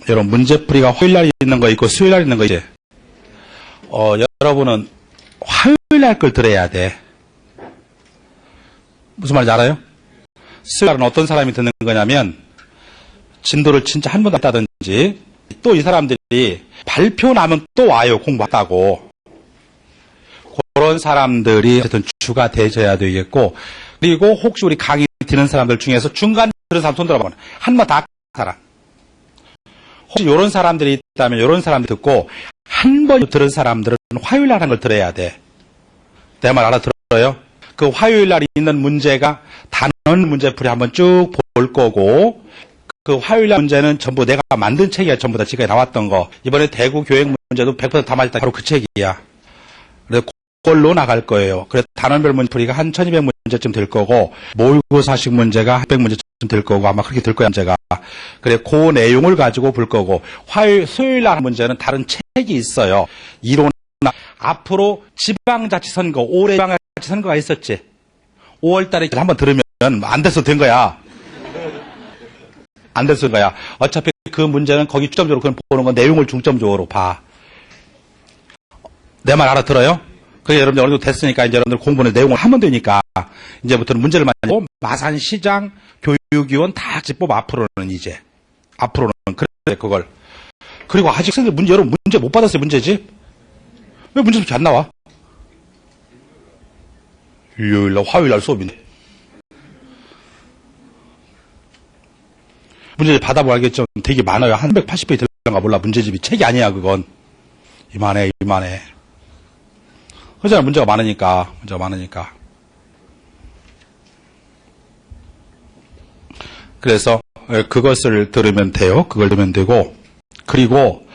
여러분, 문제풀이가 화요일날 있는 거 있고 수요일날 있는 거 이제 여러분은 화요일날 걸 들어야 돼. 무슨 말인지 알아요? 수요일날은 어떤 사람이 듣는 거냐면 진도를 진짜 한 번도 안 따든지 또 이 사람들이 발표 나면 또 와요. 공부했다고. 그런 사람들이 어쨌든 주가 되셔야 되겠고, 그리고 혹시 우리 강의 듣는 사람들 중에서 중간 들은 사람 손 들어보면 한 번 다 사람. 혹시 이런 사람들이 있다면 이런 사람들 듣고 한 번 들은 사람들은 화요일 날 하는 걸 들어야 돼. 내 말 알아들어요? 그 화요일 날 있는 문제가 단원 문제풀이 한번 쭉 볼 거고, 그 화요일 날 문제는 전부 내가 만든 책이야. 전부 다 지금까지 나왔던 거. 이번에 대구 교육 문제도 100% 다 맞았다. 바로 그 책이야. 그래서 그걸로 나갈 거예요. 그래서 단원별 문제풀이가 한 1200문제쯤 될 거고, 모의고사식 문제가 한 100문제쯤 될 거고, 아마 그렇게 될 거야, 문제가. 그래, 그 내용을 가지고 볼 거고, 수요일 날 문제는 다른 책이 있어요. 이론, 앞으로 지방자치선거, 올해 지방자치선거가 있었지. 5월 달에 한번 들으면 안 돼서 된 거야. 안 돼서 된 거야. 어차피 그 문제는 거기 중점적으로 그건 보는 건 내용을 중점적으로 봐. 내 말 알아들어요? 그래, 여러분들 어느 정도 됐으니까 이제 여러분들 공부는 내용을 하면 되니까 이제부터는 문제를 만들고 마산시장, 교육위원 다 뽑아. 앞으로는 이제 앞으로는 그래 그걸. 그리고 아직 선생님 문제 여러분 문제 못 받았어요. 문제집 왜 문제집이 안 나와? 일요일날 화요일날 수업인데 문제집 받아보면 알겠죠. 되게 많아요. 한 180페이지 들어가 몰라. 문제집이 책이 아니야. 그건 이만해. 그잖아. 문제가 많으니까. 그래서 그것을 들으면 돼요. 그걸 들으면 되고, 그리고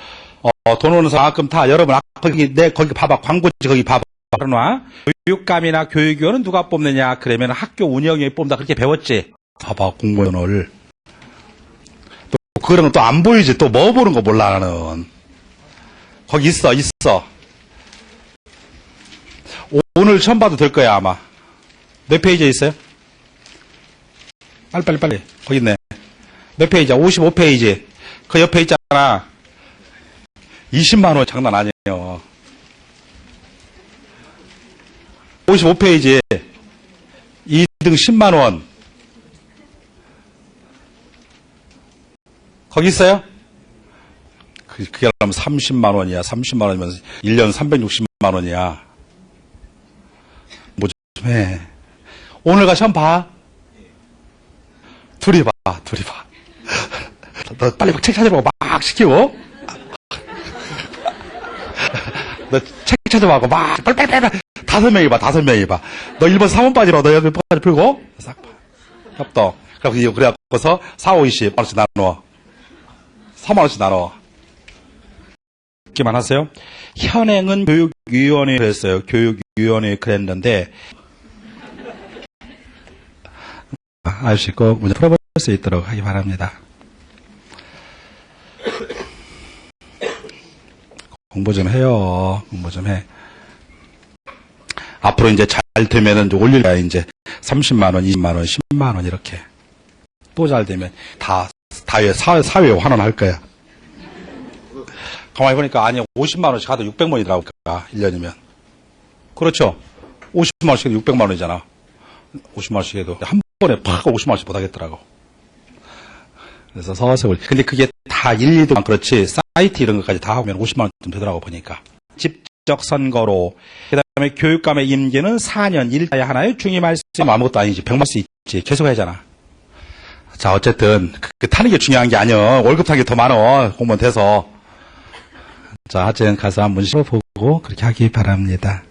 돈 오는 사람만큼 다 여러분 거기 봐봐. 광고지 거기 봐봐. 그러나 교육감이나 교육위원은 누가 뽑느냐? 그러면 학교 운영위원이 뽑는다. 그렇게 배웠지. 봐봐. 공무원을 또 그거는 또 안 보이지. 또 뭐 보는 거 몰라 나는. 거기 있어. 오늘 처음 봐도 될 거야, 아마. 몇 페이지에 있어요? 빨리. 거기 있네. 몇 페이지야? 55페이지. 그 옆에 있잖아. 20만원 장난 아니에요. 55페이지에 2등 10만원. 거기 있어요? 그게 그러면 30만원이야. 30만원이면 1년 360만원이야. 뭐 좀 해. 오늘 가 시험 봐. 둘이 봐. 너 빨리 책 찾아보고 막 시키고. 너 책 찾아보고 막 빨리. 5명이 봐. 너 1번 3번 빠지라. 너 1번까지 풀고. 싹 봐. 협동. 그래갖고서 4, 5, 20. 3만원씩 나눠. 3만원씩 나눠. 듣기만 하세요. 현행은 교육위원회에 그랬어요. 교육위원회에 그랬는데, 아저씨 꼭 문제 풀어볼 수 있도록 하기 바랍니다. 공부 좀 해요. 공부 좀 해. 앞으로 이제 잘 되면은 이제 올릴 거야. 이제 30만원, 20만원, 10만원 이렇게. 또 잘 되면 다 사회에 환원할 거야. 가만히 보니까 아니 50만원씩 하도 600만원이더라고. 1년이면. 그렇죠. 50만원씩 해도 600만원이잖아. 50만원씩 해도 한 번에 팍 50만원씩 못하겠더라고. 그래서 서서히 근데 그게 다 일일도 그렇지 사이트 이런 것까지 다 하면 50만원 좀 되더라고 보니까. 직접 선거로. 그 다음에 교육감의 임기는 4년 1차에 하나의 중위 말씀. 아무것도 아니지. 100만 수 있지. 계속 하잖아. 자 어쨌든 타는 게 중요한 게 아니야. 월급 타는 게 더 많아. 공무원 돼서. 자, 하여튼 가서 한번 보고 그렇게 하기 바랍니다.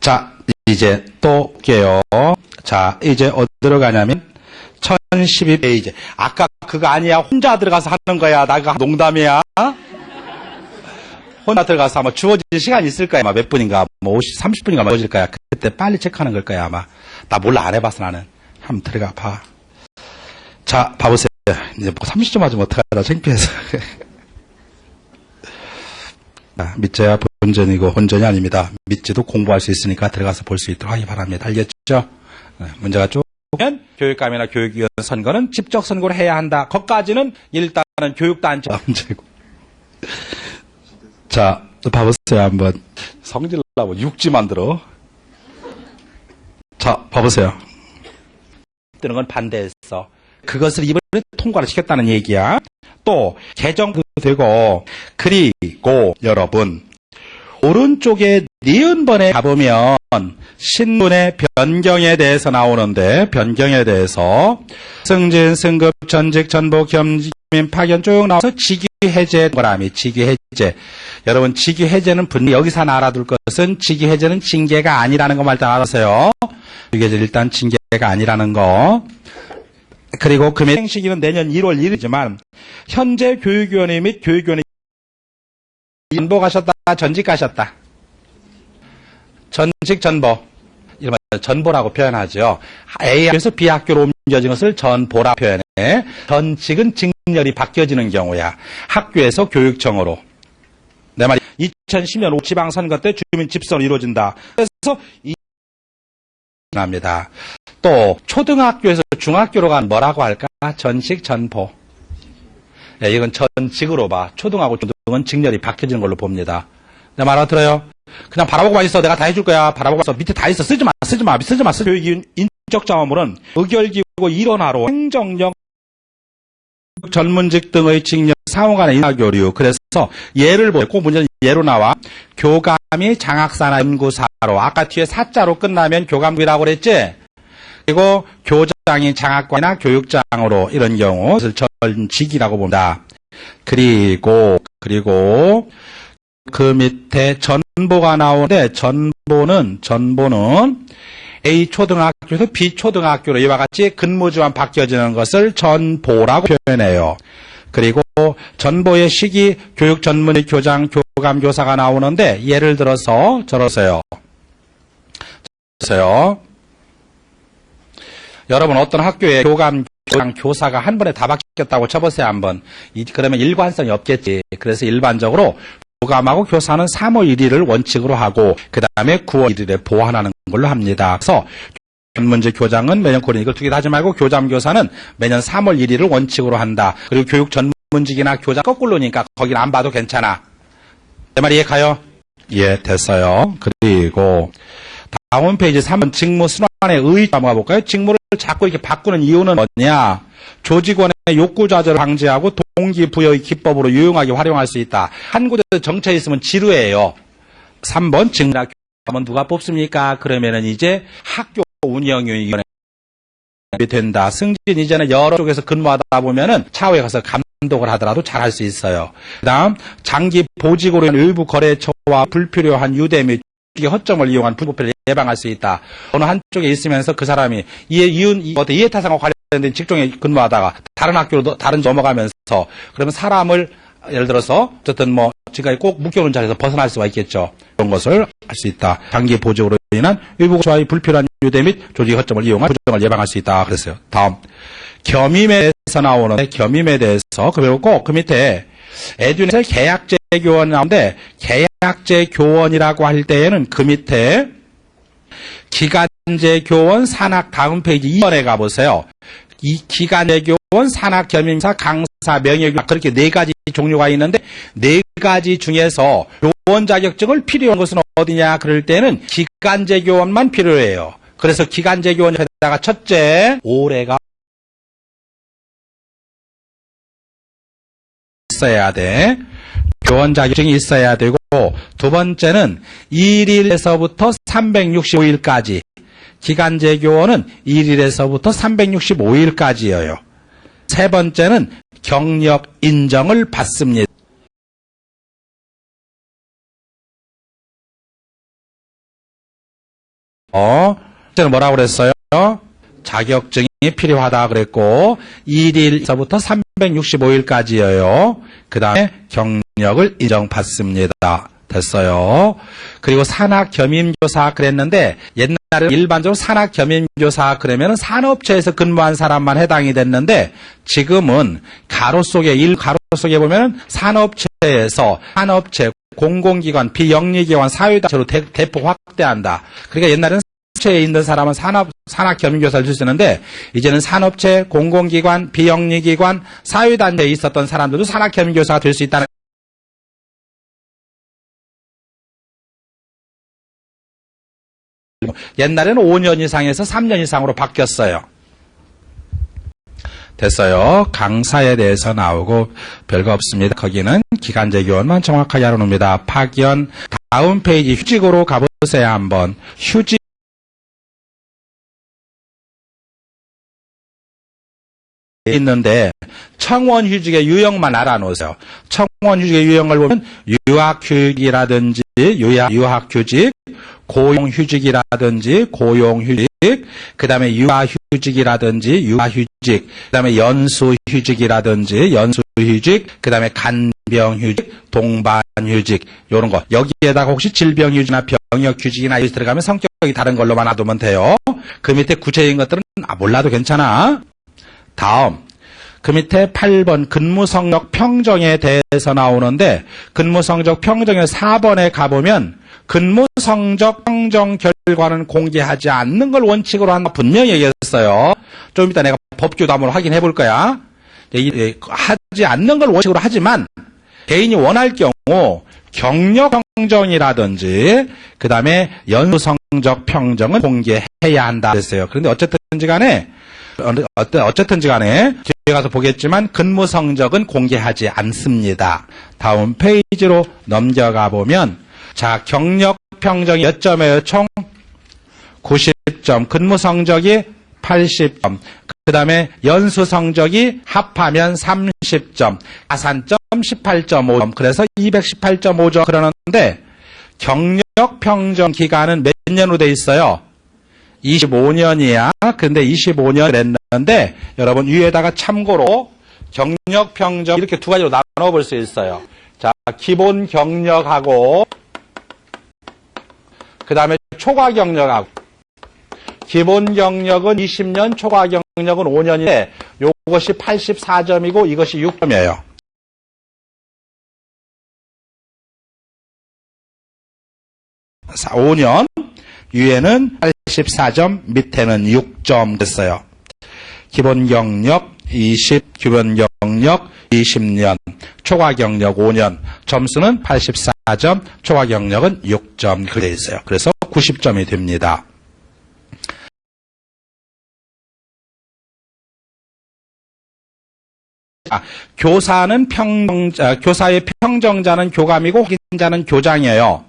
자, 이제 또 볼게요. 자, 이제 어디로 가냐면 1012페이지. 아까 그거 아니야. 혼자 들어가서 하는 거야. 나가 농담이야. 혼자 들어가서 아마 주어진 시간이 있을 거야. 아마 몇 분인가, 뭐 30분인가 주어질 거야. 그때 빨리 체크하는 걸 거야. 아마. 나 몰라. 안 해봤어 나는. 한번 들어가 봐. 자, 봐보세요. 이제 30점 맞으면 어떡하나 창피해서. 믿져야 본전이고 혼전이 아닙니다. 믿지도 공부할 수 있으니까 들어가서 볼 수 있도록 하기 바랍니다. 알겠죠? 문제가 쭉 보면 교육감이나 교육위원 선거는 직접 선거를 해야 한다. 거기까지는 일단은 교육단체 문제고. 자, 봐보세요 한번. 성질 나고 육지 만들어. 자, 봐보세요. 뜨는 건 반대했어. 그것을 이번에 통과를 시켰다는 얘기야. 또 개정도 되고, 그리고 여러분 오른쪽에 니은번에 가보면 신문의 변경에 대해서 나오는데, 변경에 대해서 승진, 승급, 전직, 전보, 겸임, 파견 쭉 나와서 직위 해제 거라미. 직위 해제. 여러분 직위 해제는 분명히 여기서 알아둘 것은 직위 해제는 징계가 아니라는 것만 일단 알아세요. 직위 해제 일단 징계가 아니라는 거. 그리고 금액 시기는 내년 1월 1일이지만 현재 교육위원회 및 교육위원회 전보 가셨다, 전직 가셨다. 전직, 전보. 이런 전보라고 표현하죠. A학교에서 B학교로 옮겨진 것을 전보라 표현해. 전직은 직렬이 바뀌어지는 경우야. 학교에서 교육청으로. 내 말이 2010년 지방선거 때 주민 집선으로 이루어진다. 그래서 합니다. 또 초등학교에서 중학교로 간 뭐라고 할까? 전식, 전보. 네, 이건 전직으로 봐. 초등하고 중등은 직렬이 바뀌어지는 걸로 봅니다. 내 말 알아들어요? 그냥 바라보고만 있어. 내가 다 해줄 거야. 바라보고 있어. 밑에 다 있어. 쓰지 마. 교육인 인적 자원물은 의결기구 일원화로 행정력, 전문직 등의 직렬, 상호간의 인하교류. 그래서 예를 보고 꼭 문제는 예로 나와. 교감이 장학사나 연구사로. 아까 뒤에 사자로 끝나면 교감이라고 그랬지? 그리고 교장이 장학관이나 교육장으로 이런 경우 그것을 전직이라고 봅니다. 그리고 그 밑에 전보가 나오는데 전보는 A 초등학교에서 B 초등학교로 이와 같이 근무지만 바뀌어지는 것을 전보라고 표현해요. 그리고 전보의 시기 교육 전문의 교장, 교감, 교사가 나오는데 예를 들어서 저러세요. 여러분 어떤 학교에 교감, 교장, 교사가 한 번에 다 바뀌었다고 쳐보세요 한번. 그러면 일관성이 없겠지. 그래서 일반적으로 교감하고 교사는 3월 1일을 원칙으로 하고 그 다음에 9월 1일에 보완하는 걸로 합니다. 그래서 전문직 교장은 매년 9월 이걸 두 개 다 하지 말고 교장, 교사는 매년 3월 1일을 원칙으로 한다. 그리고 교육 전문직이나 교장 거꾸로니까 거기는 안 봐도 괜찮아. 내 말이 이해가요? 예, 됐어요. 그리고 다음 페이지 3번 직무 순환의 의의 한번 가볼까요? 직무를 자꾸 이렇게 바꾸는 이유는 뭐냐? 조직원의 욕구 좌절을 방지하고 동기부여의 기법으로 유용하게 활용할 수 있다. 한 곳에서 정체해 있으면 지루해요. 3번 직무나 교육감은 누가 뽑습니까? 그러면은 이제 학교 운영위원회 된다. 승진 이제는 여러 쪽에서 근무하다 보면은 차후에 가서 감독을 하더라도 잘할 수 있어요. 그다음 장기 보직으로 인한 일부 거래처와 불필요한 유대 및 허점을 이용한 부부패를 예방할 수 있다. 어느 한쪽에 있으면서 그 사람이 이해타산과 관련된 직종에 근무하다가 다른 학교로 다른 넘어가면서 그러면 사람을 예를 들어서 어쨌든 뭐 지금까지 꼭 묶여놓은 자리에서 벗어날 수가 있겠죠. 그런 것을 할 수 있다. 장기 보직으로 인한 일부 거래처와의 불필요한 유대 및 조직 허점을 이용한 부정을 예방할 수 있다. 그랬어요. 다음 겸임에 대해서 나오는데 겸임에 대해서 그 밑에 에듀넷의 계약제 교원 나오는데 계약제 교원이라고 할 때에는 그 밑에 기간제 교원 산학 다음 페이지 2번에 가보세요. 이 기간제 교원 산학 겸임사 강사 명예교원 그렇게 네 가지 종류가 있는데 네 가지 중에서 교원 자격증을 필요한 것은 어디냐 그럴 때는 기간제 교원만 필요해요. 그래서 기간제 교원에다가 첫째 올해가 있어야 돼. 교원 자격증이 있어야 되고 두 번째는 1일에서부터 365일까지 기간제 교원은 1일에서부터 365일까지예요. 세 번째는 경력 인정을 받습니다. 저는 뭐라고 그랬어요? 자격증이 필요하다 그랬고 1일에서부터 365일까지예요. 그 다음에 경력을 인정받습니다. 됐어요. 그리고 산학겸임교사 그랬는데 옛날에는 일반적으로 산학겸임교사 그러면 산업체에서 근무한 사람만 해당이 됐는데 지금은 가로 속에 보면 산업체에서 산업체, 공공기관, 비영리기관, 사회단체로 대폭 확대한다. 그러니까 옛날에는 사업체에 있는 사람은 산학겸용교사를 줄 수 있는데 이제는 산업체, 공공기관, 비영리기관, 사회단체에 있었던 사람들도 산학겸용교사가 될 수 있다는 옛날에는 5년 이상에서 3년 이상으로 바뀌었어요. 됐어요. 강사에 대해서 나오고 별거 없습니다. 거기는 기간제 교원만 정확하게 알아놓습니다. 파견 다음 페이지 휴직으로 가보세요. 한번 휴직 있는데 청원휴직의 유형만 알아놓으세요. 청원휴직의 유형을 보면 유학휴직이라든지 유학휴직, 고용휴직이라든지 고용휴직, 그 다음에 유아휴직이라든지 유아휴직, 그 다음에 연수휴직이라든지 연수휴직, 그 다음에 간병휴직, 동반휴직, 요런 거. 여기에다가 혹시 질병휴직이나 병역휴직이나 이렇게 들어가면 성격이 다른 걸로만 놔두면 돼요. 그 밑에 구체적인 것들은 몰라도 괜찮아. 다음. 그 밑에 8번 근무성적 평정에 대해서 나오는데 근무성적 평정의 4번에 가보면 근무성적 평정 결과는 공개하지 않는 걸 원칙으로 한다 분명히 얘기했어요. 좀 이따 내가 법규도 한번 확인해 볼 거야. 하지 않는 걸 원칙으로 하지만 개인이 원할 경우 경력 평정이라든지 그 다음에 연수성적 평정은 공개해야 한다 그랬어요. 그런데 어쨌든지 간에 뒤에 가서 보겠지만 근무 성적은 공개하지 않습니다. 다음 페이지로 넘겨가 보면 자 경력 평정이 몇 점이에요? 총 90점, 근무 성적이 80점, 그 다음에 연수 성적이 합하면 30점, 가산점 18.5점, 그래서 218.5점 그러는데 경력 평정 기간은 몇 년으로 돼 있어요? 25년이야. 근데 25년 했는데 여러분 위에다가 참고로 경력 평정 이렇게 두 가지로 나눠 볼 수 있어요. 자, 기본 경력하고 그 다음에 초과 경력하고 기본 경력은 20년, 초과 경력은 5년인데 이것이 84점이고 이것이 6점이에요. 5년 위에는 84점, 밑에는 6점 됐어요. 기본 경력 기본 경력 20년, 초과 경력 5년, 점수는 84점, 초과 경력은 6점 그렇게 되어 있어요. 그래서 90점이 됩니다. 교사는 교사의 평정자는 교감이고 확인자는 교장이에요.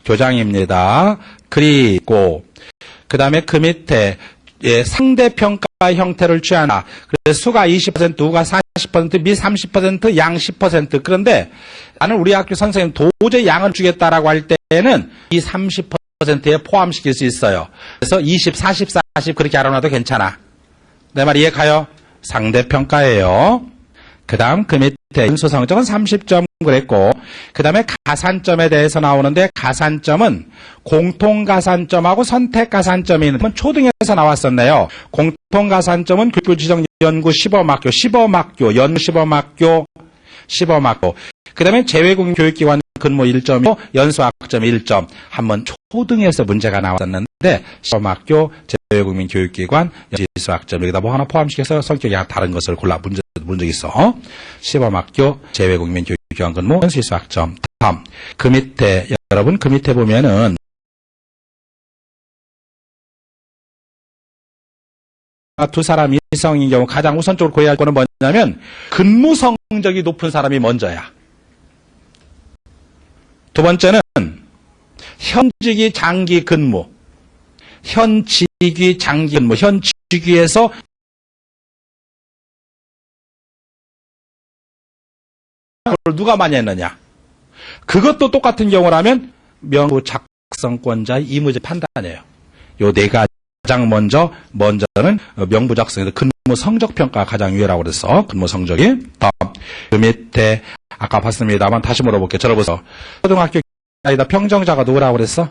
교장입니다. 그리고 그 다음에 그 밑에 상대평가 형태를 취한다. 그래서 수가 20%, 우가 40%, 미 30%, 양 10%. 그런데 나는 우리 학교 선생님 도저히 양을 주겠다라고 할 때는 이 30%에 포함시킬 수 있어요. 그래서 20, 40, 40 그렇게 알아놔도 괜찮아. 내 말 이해 가요? 상대평가예요. 그 다음 그 밑에 연수성적은 30점 그랬고 그 다음에 가산점에 대해서 나오는데 가산점은 공통가산점하고 선택가산점이 있는 초등에서 나왔었네요. 공통가산점은 교육지정연구 시범학교, 연시범학교, 시범학교 그 다음에 재외국민교육기관 근무 1점이고 연수학점 1점 한번 초등에서 문제가 나왔었는데 시범학교, 재외국민교육기관, 연수학점 여기다 뭐 하나 포함시켜서 성격이 다른 것을 골라 본 적 있어. 시범학교, 재외국민교육기관 근무, 연수학점. 다음 그 밑에 여러분 그 밑에 보면은 두 사람 이성인 경우 가장 우선적으로 고려할 거는 뭐냐면 근무 성적이 높은 사람이 먼저야. 두 번째는 현직이 장기 근무, 현직이 장기 근무, 현직위에서 그걸 누가 많이 했느냐. 그것도 똑같은 경우라면 명부 작성권자의 의무적 판단이에요. 요 네 가장 먼저는 명부 작성에서 근무 성적 평가가 가장 유효라고 그랬어. 근무 성적이. 다음 그 밑에 아까 봤습니다만 다시 물어볼게요. 들어보세요. 초등학교 아니다 평정자가 누구라고 그랬어?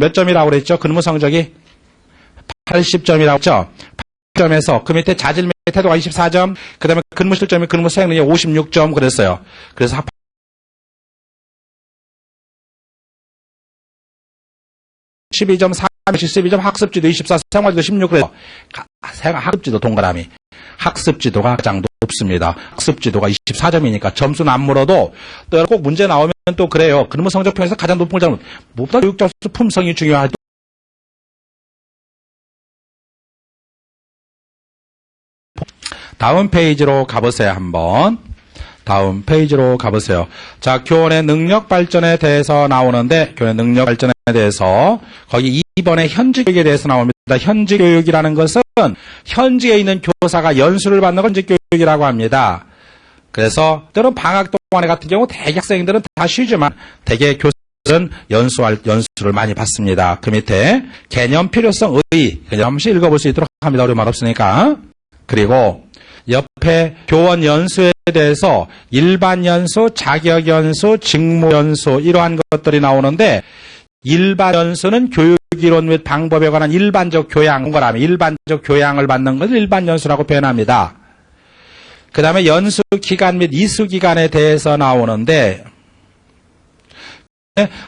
몇 점이라고 그랬죠? 근무 성적이 80점이라고 했죠? 80점에서 그 밑에 자질 태도가 24점, 그 다음에 근무 실점이 근무 수행 능력 56점 그랬어요. 그래서 12.3, 12점, 학습지도 24, 생활지도 16, 그래서 학습지도 동그라미. 학습지도가 가장 높습니다. 학습지도가 24점이니까 점수는 안 물어도 또 꼭 문제 나오면 또 그래요. 근무 성적표에서 가장 높은 걸 잘못. 무엇보다 교육 접수 품성이 중요하죠. 다음 페이지로 가보세요, 한번. 다음 페이지로 가보세요. 자, 교원의 능력 발전에 대해서 나오는데, 교원의 능력 발전에 대해서, 거기 2번에 현직 교육에 대해서 나옵니다. 현직 교육이라는 것은, 현직에 있는 교사가 연수를 받는 걸 현직 교육이라고 합니다. 그래서, 때론 방학 동안에 같은 경우, 대개 학생들은 다 쉬지만, 대개 교사들은 연수를 많이 받습니다. 그 밑에, 개념 필요성 의, 그냥 한 번씩 읽어볼 수 있도록 합니다. 어려운 말 없으니까. 그리고, 옆에 교원 연수에 대해서 일반 연수, 자격 연수, 직무 연수 이러한 것들이 나오는데 일반 연수는 교육 이론 및 방법에 관한 일반적 교양, 일반적 교양을 받는 것을 일반 연수라고 표현합니다. 그 다음에 연수 기간 및 이수 기간에 대해서 나오는데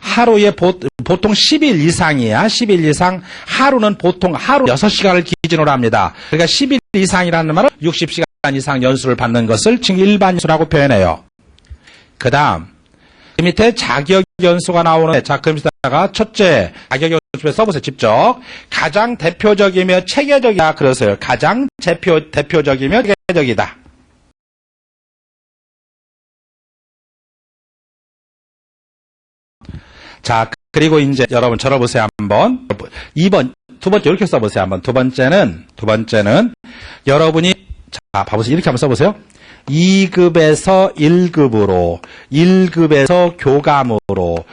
하루에 보통 10일 이상이야. 10일 이상. 하루는 보통 하루 6시간을 기준으로 합니다. 그러니까 10일 이상이라는 말은 60시간 이상 연수를 받는 것을 지금 일반 연수라고 표현해요. 그 다음, 그 밑에 자격 연수가 나오는데, 자, 그 밑에다가 첫째, 자격 연수에 써보세요, 직접. 가장 대표적이며 체계적이다. 그러세요. 가장 대표적이며 체계적이다. 자, 그리고 이제 여러분 들어보세요, 한번. 2번, 두 번째, 이렇게 써보세요, 한번. 두 번째는, 여러분이, 자, 봐보세요. 이렇게 한번 써보세요. 2급에서 1급으로, 1급에서 교감으로,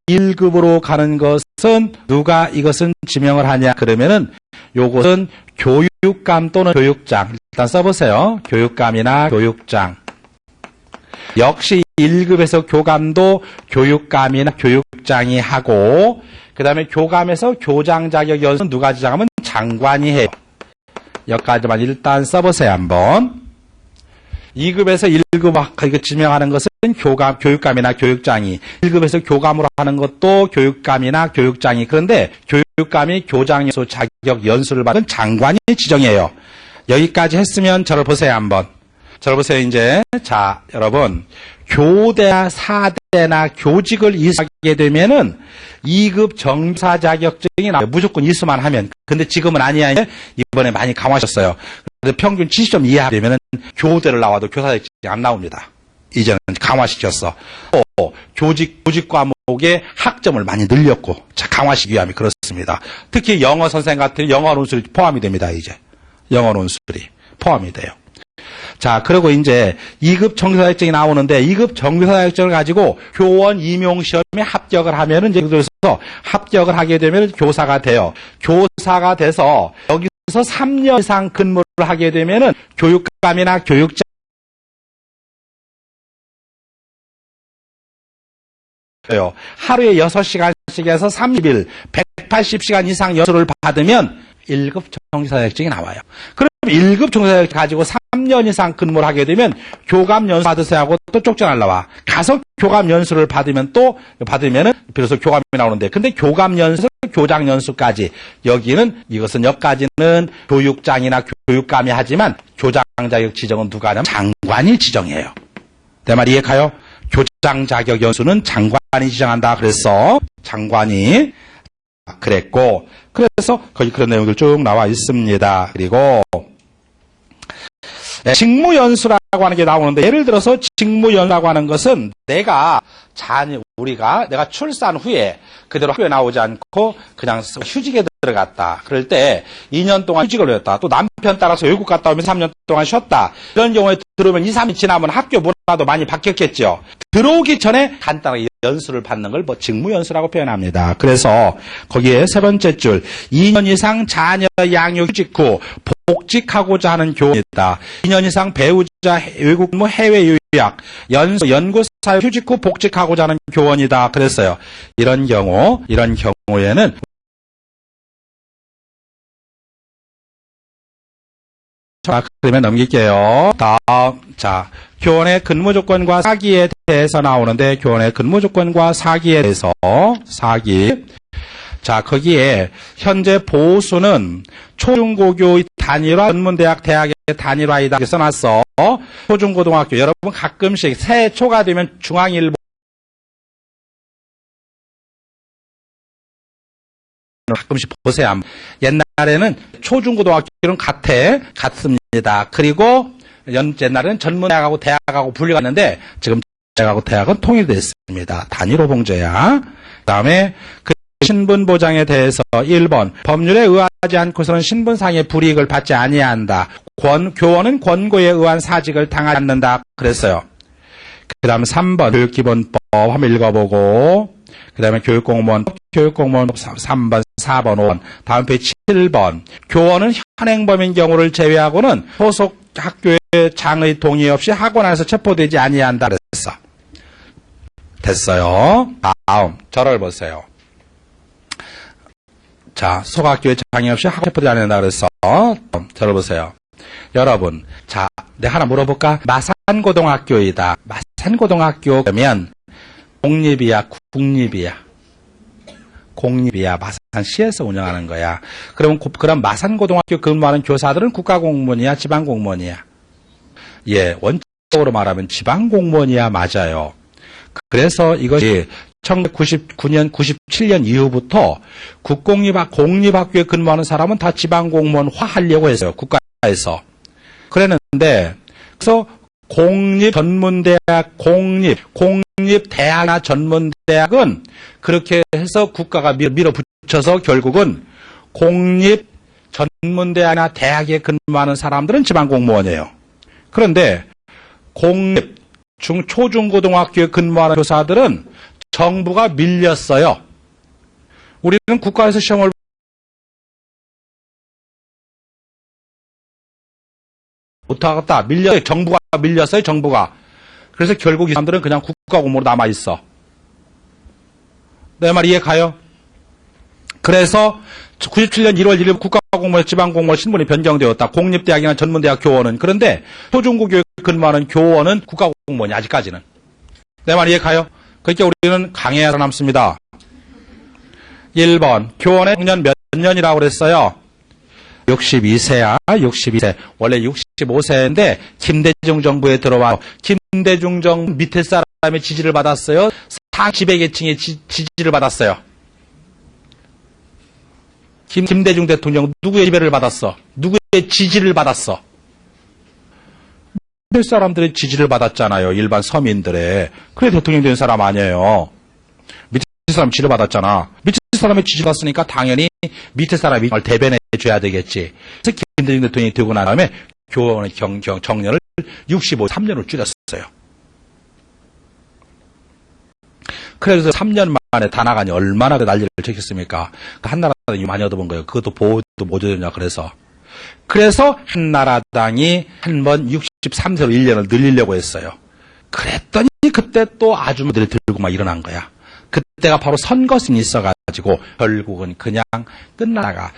1급으로 가는 것은 누가 이것은 지명을 하냐 그러면은 요것은 교육감 또는 교육장. 일단 써보세요. 교육감이나 교육장. 역시 1급에서 교감도 교육감이나 교육장이 하고 그 다음에 교감에서 교장 자격 연수는 누가 지정하면 장관이 해요. 여기까지만 일단 써보세요. 한번. 2급에서 1급 이거 지명하는 것은 교육감이나 교육장이 1급에서 교감으로 하는 것도 교육감이나 교육장이 그런데 교육감이 교장 연수 자격 연수를 받은 장관이 지정해요. 여기까지 했으면 저를 보세요. 한번. 저를 보세요. 이제 자 여러분 교대나 사대나 교직을 이수하게 되면은 2급 정사 자격증이 나와요. 무조건 이수만 하면. 근데 지금은 아니야. 이번에 많이 강화하셨어요. 그래서 평균 70점 이하 되면은 교대를 나와도 교사 자격증이 안 나옵니다. 이제는 강화시켰어. 또 교직 과목의 학점을 많이 늘렸고 자 강화시키기 위함이 그렇습니다. 특히 영어 선생 같은 영어 논술이 포함이 됩니다. 이제 영어 논술이 포함이 돼요. 자, 그리고 이제 2급 정교사 자격증이 나오는데 2급 정교사 자격증을 가지고 교원 임용 시험에 합격을 하면은 이제 그래서 합격을 하게 되면 교사가 돼요. 교사가 돼서 여기서 3년 이상 근무를 하게 되면은 교육감이나 교육장 하루에 6시간씩에서 30일 180시간 이상 연수를 받으면 1급 정교사 자격증이 나와요. 그럼 1급 정교사 자격증 가지고 3년 이상 근무를 하게 되면 교감 연수 받으세요 하고 또 쪽지 날라와. 가서 교감 연수를 받으면은 비로소 교감이 나오는데 근데 교감 연수, 교장 연수까지 이것은 여기까지는 교육장이나 교육감이 하지만 교장 자격 지정은 누가 하냐면 장관이 지정해요. 내 말 이해가요? 교장 자격 연수는 장관이 지정한다. 그래서 장관이 그랬고 그래서 거기 그런 내용들 쭉 나와 있습니다. 그리고 직무연수라고 하는 게 나오는데 예를 들어서 직무연수라고 하는 것은 내가 출산 후에 그대로 학교에 나오지 않고 그냥 휴직에 들어갔다. 그럴 때 2년 동안 휴직을 했다. 또 남편 따라서 외국 갔다 오면 3년 동안 쉬었다. 이런 경우에 들어오면 2, 3일 지나면 학교 문화도 많이 바뀌었겠죠. 들어오기 전에 간단하게 연수를 받는 걸 직무연수라고 표현합니다. 그래서 거기에 세 번째 줄 2년 이상 자녀 양육 휴직 후 복직하고자 하는 교원이다. 2년 이상 배우자 외국 해외 유학 연구사 휴직 후 복직하고자 하는 교원이다. 그랬어요. 이런 경우에는 자, 그러면 넘길게요. 다음, 자, 교원의 근무 조건과 사기에 대해서 나오는데 교원의 근무 조건과 사기에 대해서 사기. 자, 거기에 현재 보수는 초중고교의 단일화, 전문대학, 대학의 단일화이다. 이렇게 써놨어. 초중고등학교. 여러분 가끔씩 새해 초가 되면 중앙일보 가끔씩 보세요. 옛날에는 초중고등학교는 같습니다. 그리고 옛날에는 전문대학하고 대학하고 분리가 있는데 지금 대학하고 대학은 통일됐습니다. 단일화 봉제야. 그다음에 그 신분 보장에 대해서 1번 법률에 의하지 않고서는 신분상의 불이익을 받지 아니한다. 교원은 권고에 의한 사직을 당하지 않는다. 그랬어요. 그 다음에 3번 교육기본법 한번 읽어보고 그 다음에 교육공무원 3번 4번 5번 다음 페이지 7번 교원은 현행범인 경우를 제외하고는 소속 학교의 장의 동의 없이 학원 안에서 체포되지 아니한다. 그랬어. 됐어요. 다음 절을 보세요. 자, 소각교회 장애 없이 학원 체포되지 않는다 그랬어. 절을 보세요. 여러분, 자, 내가 하나 물어볼까? 마산고등학교이다. 마산고등학교면 공립이야, 국립이야? 공립이야. 마산시에서 운영하는 거야. 그럼 마산고등학교 근무하는 교사들은 국가공무원이야, 지방공무원이야? 예, 원칙적으로 말하면 지방공무원이야. 맞아요. 그래서 이것이 1999년, 97년 이후부터 공립학교에 근무하는 사람은 다 지방공무원화 하려고 했어요. 국가에서. 그랬는데, 그래서 공립전문대학, 공립대학이나 전문대학은 그렇게 해서 국가가 밀어붙여서 결국은 공립전문대학이나 대학에 근무하는 사람들은 지방공무원이에요. 그런데 초중고등학교에 근무하는 교사들은 정부가 밀렸어요. 우리는 국가에서 시험을 못하겠다. 정부가 밀렸어요. 정부가. 그래서 결국 이 사람들은 그냥 국가공무원으로 남아있어. 내 말 이해 가요? 그래서 97년 1월 1일 국가공무원, 지방공무원 신분이 변경되었다. 공립대학이나 전문대학 교원은. 그런데 초중고교에 근무하는 교원은 국가공무원이 아직까지는. 내 말 이해 가요? 그러니까 우리는 강해야 남습니다. 1번 교원의 청년 몇 년이라고 그랬어요? 62세야. 62세. 원래 65세인데 김대중 정부에 들어와 김대중 정부 밑에 사람의 지지를 받았어요. 지배계층의 지지를 받았어요. 김대중 대통령 누구의 지배를 받았어? 누구의 지지를 받았어? 밑에 사람들의 지지를 받았잖아요. 일반 서민들의. 그래 대통령 된 사람 아니에요. 밑에 사람 지지를 받았잖아. 밑에 사람의 지지를 받았으니까 당연히 밑에 사람이 대변해 줘야 되겠지. 그래서 김대중 대통령이 되고 난 다음에 교원의 정년을 3년을 줄였어요. 그래서 3년 만에 다 나가니 얼마나 난리를 쳤겠습니까? 한나라당이 많이 얻어본 거예요. 그것도 보호도 못 해줬냐 그래서 한나라당이 한 번 63세로 1년을 늘리려고 했어요. 그랬더니 그때 또 아주머니들이 들고 막 일어난 거야. 그때가 바로 선거신이 있어가지고 결국은 그냥 끝나다가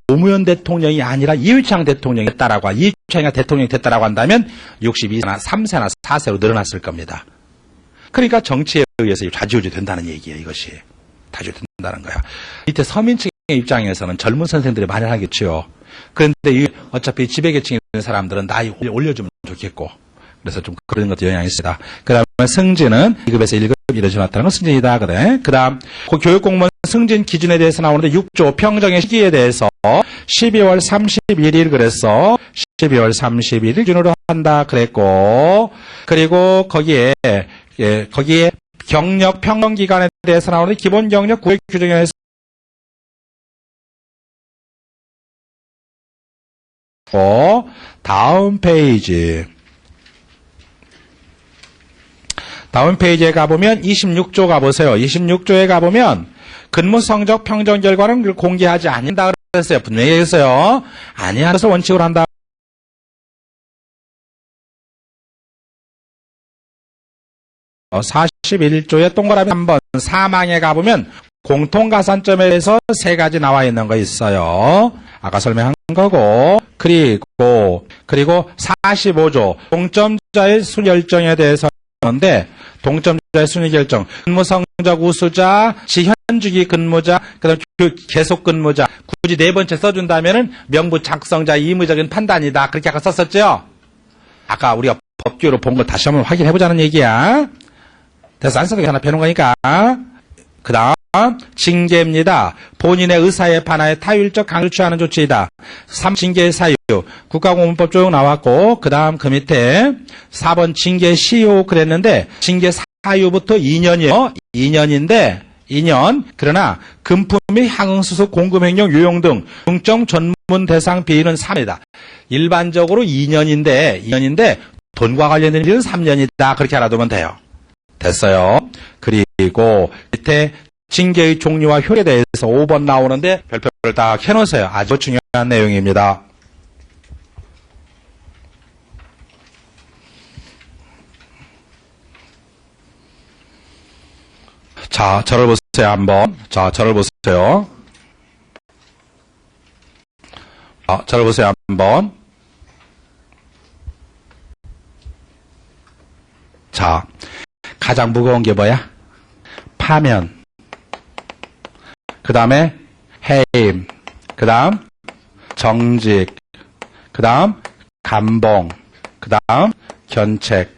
노무현 대통령이 아니라 이회창 대통령이 됐다라고, 이회창이 대통령이 됐다라고 한다면 62세나 3세나 4세로 늘어났을 겁니다. 그러니까 정치에 의해서 좌지우지 된다는 얘기예요. 이것이 좌지우지 된다는 거야. 밑에 서민층의 입장에서는 젊은 선생들이 많이 하겠죠. 그런데 어차피 지배계층에 있는 사람들은 나이 올려주면 좋겠고, 그래서 좀 그런 것도 영향이 있습니다. 그 다음에 승진은 2급에서 1급 이루어졌다는 건 승진이다. 그래. 그 다음, 교육공무원 승진 기준에 대해서 나오는데 6조 평정의 시기에 대해서 12월 31일 그랬어. 12월 31일 기준으로 한다 그랬고, 그리고 거기에 경력 평정 기간에 대해서 나오는데 기본 경력 구획 규정에 대해서 다음 페이지에 가보면 26조 가보세요. 26조에 가보면 근무 성적 평정 결과는 공개하지 않는다 그랬어요. 분명히 얘기했어요. 아니야. 그래서 원칙으로 한다. 41조에 동그라미 3번 사망에 가보면 공통가산점에 대해서 3가지 나와 있는 거 있어요. 아까 설명한 거고, 그리고 45조 동점자의 순열정에 대해서 하는데 동점자의 순위 결정, 근무 성적 우수자, 지현주기 근무자, 그다음 계속 근무자. 굳이 네 번째 써준다면은 명부 작성자 의무적인 판단이다. 그렇게 아까 썼었죠? 아까 우리가 법규로 본 거 다시 한번 확인해보자는 얘기야. 그래서 안 써도 하나 배우는 거니까. 그 다음, 징계입니다. 본인의 의사에 반하여 타율적 강요를 취하는 조치이다. 3. 징계의 사유. 국가공무법 쭉 나왔고, 그 다음 그 밑에 4번 징계 시효 그랬는데, 징계 사유부터 2년이에요. 2년인데, 2년. 그러나, 금품 및 향응수수, 공금횡령, 유용 등, 중점 전문 대상 비율은 3이다. 일반적으로 2년인데, 돈과 관련된 일은 3년이다. 그렇게 알아두면 돼요. 됐어요. 그리고 밑에 징계의 종류와 효력에 대해서 5번 나오는데 별표를 다 켜놓으세요. 아주 중요한 내용입니다. 자, 저를 보세요. 한번. 자, 저를 보세요. 저를 보세요. 한번. 자, 가장 무거운 게 뭐야? 파면. 그 다음에 해임. 그 다음 정직. 그 다음 감봉. 그 다음 견책.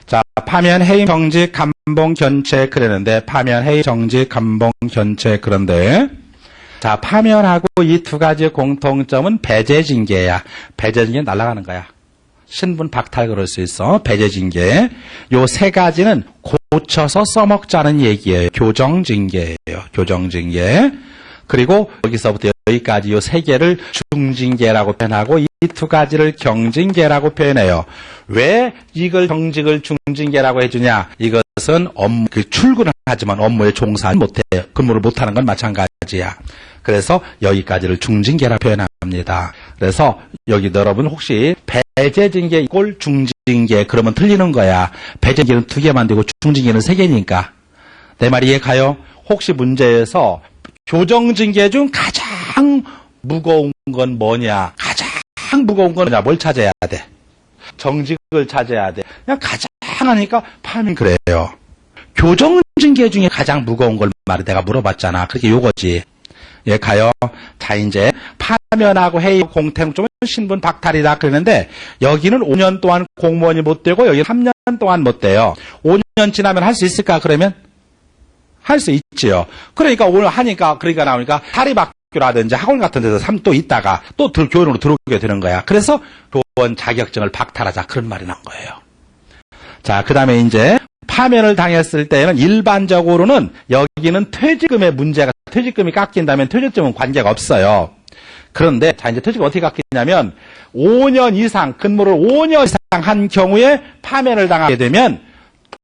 자, 파면, 해임, 정직, 감봉, 견책 그랬는데 파면, 해임, 정직, 감봉, 견책 그런데 자, 파면하고 이 두 가지의 공통점은 배제징계야. 배제징계 날아가는 거야. 신분 박탈 그럴 수 있어. 배제징계. 요 세 가지는 고쳐서 써먹자는 얘기예요. 교정징계예요. 교정징계. 그리고 여기서부터 여기까지 요 세 개를 중징계라고 표현하고 이 두 가지를 경징계라고 표현해요. 왜 이걸 경직을 중징계라고 해주냐? 이것은 출근을 하지만 업무에 종사를 못해요. 근무를 못하는 건 마찬가지야. 그래서 여기까지를 중징계라고 표현합니다. 그래서 여기 여러분 혹시 배제징계 이꼴 중징계 그러면 틀리는 거야. 배제징계는 2개 만들고 중징계는 3개니까. 내 말이 이해 가요? 혹시 문제에서 교정징계 중 가장 무거운 건 뭐냐? 가장 무거운 건 뭐냐? 뭘 찾아야 돼? 정직을 찾아야 돼. 그냥 가장 하니까 파면 그래요. 교정징계 중에 가장 무거운 걸 말해 내가 물어봤잖아. 그게 요거지. 예, 가요. 자, 이제 파면하고 해임 공통점은 신분 박탈이다 그러는데 여기는 5년 동안 공무원이 못 되고 여기 3년 동안 못 돼요. 5년 지나면 할 수 있을까? 그러면 할 수 있지요. 그러니까 오늘 하니까 그러니까 나오니까 사립학교라든지 학원 같은 데서 또 있다가 또 교원으로 들어오게 되는 거야. 그래서 교원 자격증을 박탈하자 그런 말이 난 거예요. 자, 그다음에 이제 파면을 당했을 때는 일반적으로는 여기는 퇴직금의 문제가 퇴직금이 깎인다면 퇴직금은 관계가 없어요. 그런데 자 이제 퇴직금 어떻게 깎이냐면 5년 이상 근무를 5년 이상 한 경우에 파면을 당하게 되면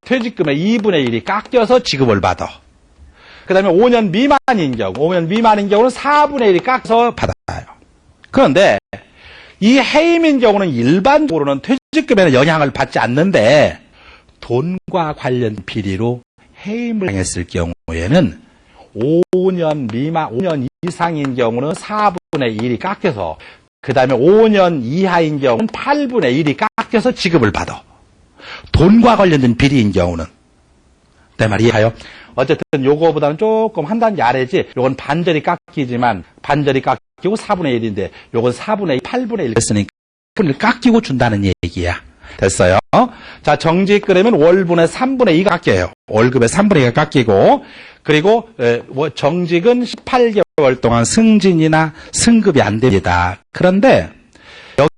퇴직금의 2분의 1이 깎여서 지급을 받아. 그다음에 5년 미만인 경우는 4분의 1이 깎여서 받아요. 그런데 이 해임인 경우는 일반적으로는 퇴직금에는 영향을 받지 않는데 돈과 관련 비리로 해임을 당했을 경우에는 5년 이상인 경우는 4분의 1이 깎여서 그 다음에 5년 이하인 경우는 8분의 1이 깎여서 지급을 받아. 돈과 관련된 비리인 경우는. 내 말이 이해가요? 어쨌든 요거보다는 조금 한 단계 아래지. 요건 반절이 깎이지만 반절이 깎이고 4분의 1인데 요건 4분의 1, 8분의 1 했으니까 1을 깎이고 준다는 얘기야. 됐어요? 자, 정직 그러면 월분의 3분의 2가 깎여요. 월급의 3분의 2가 깎이고 그리고 정직은 18개월 동안 승진이나 승급이 안 됩니다. 그런데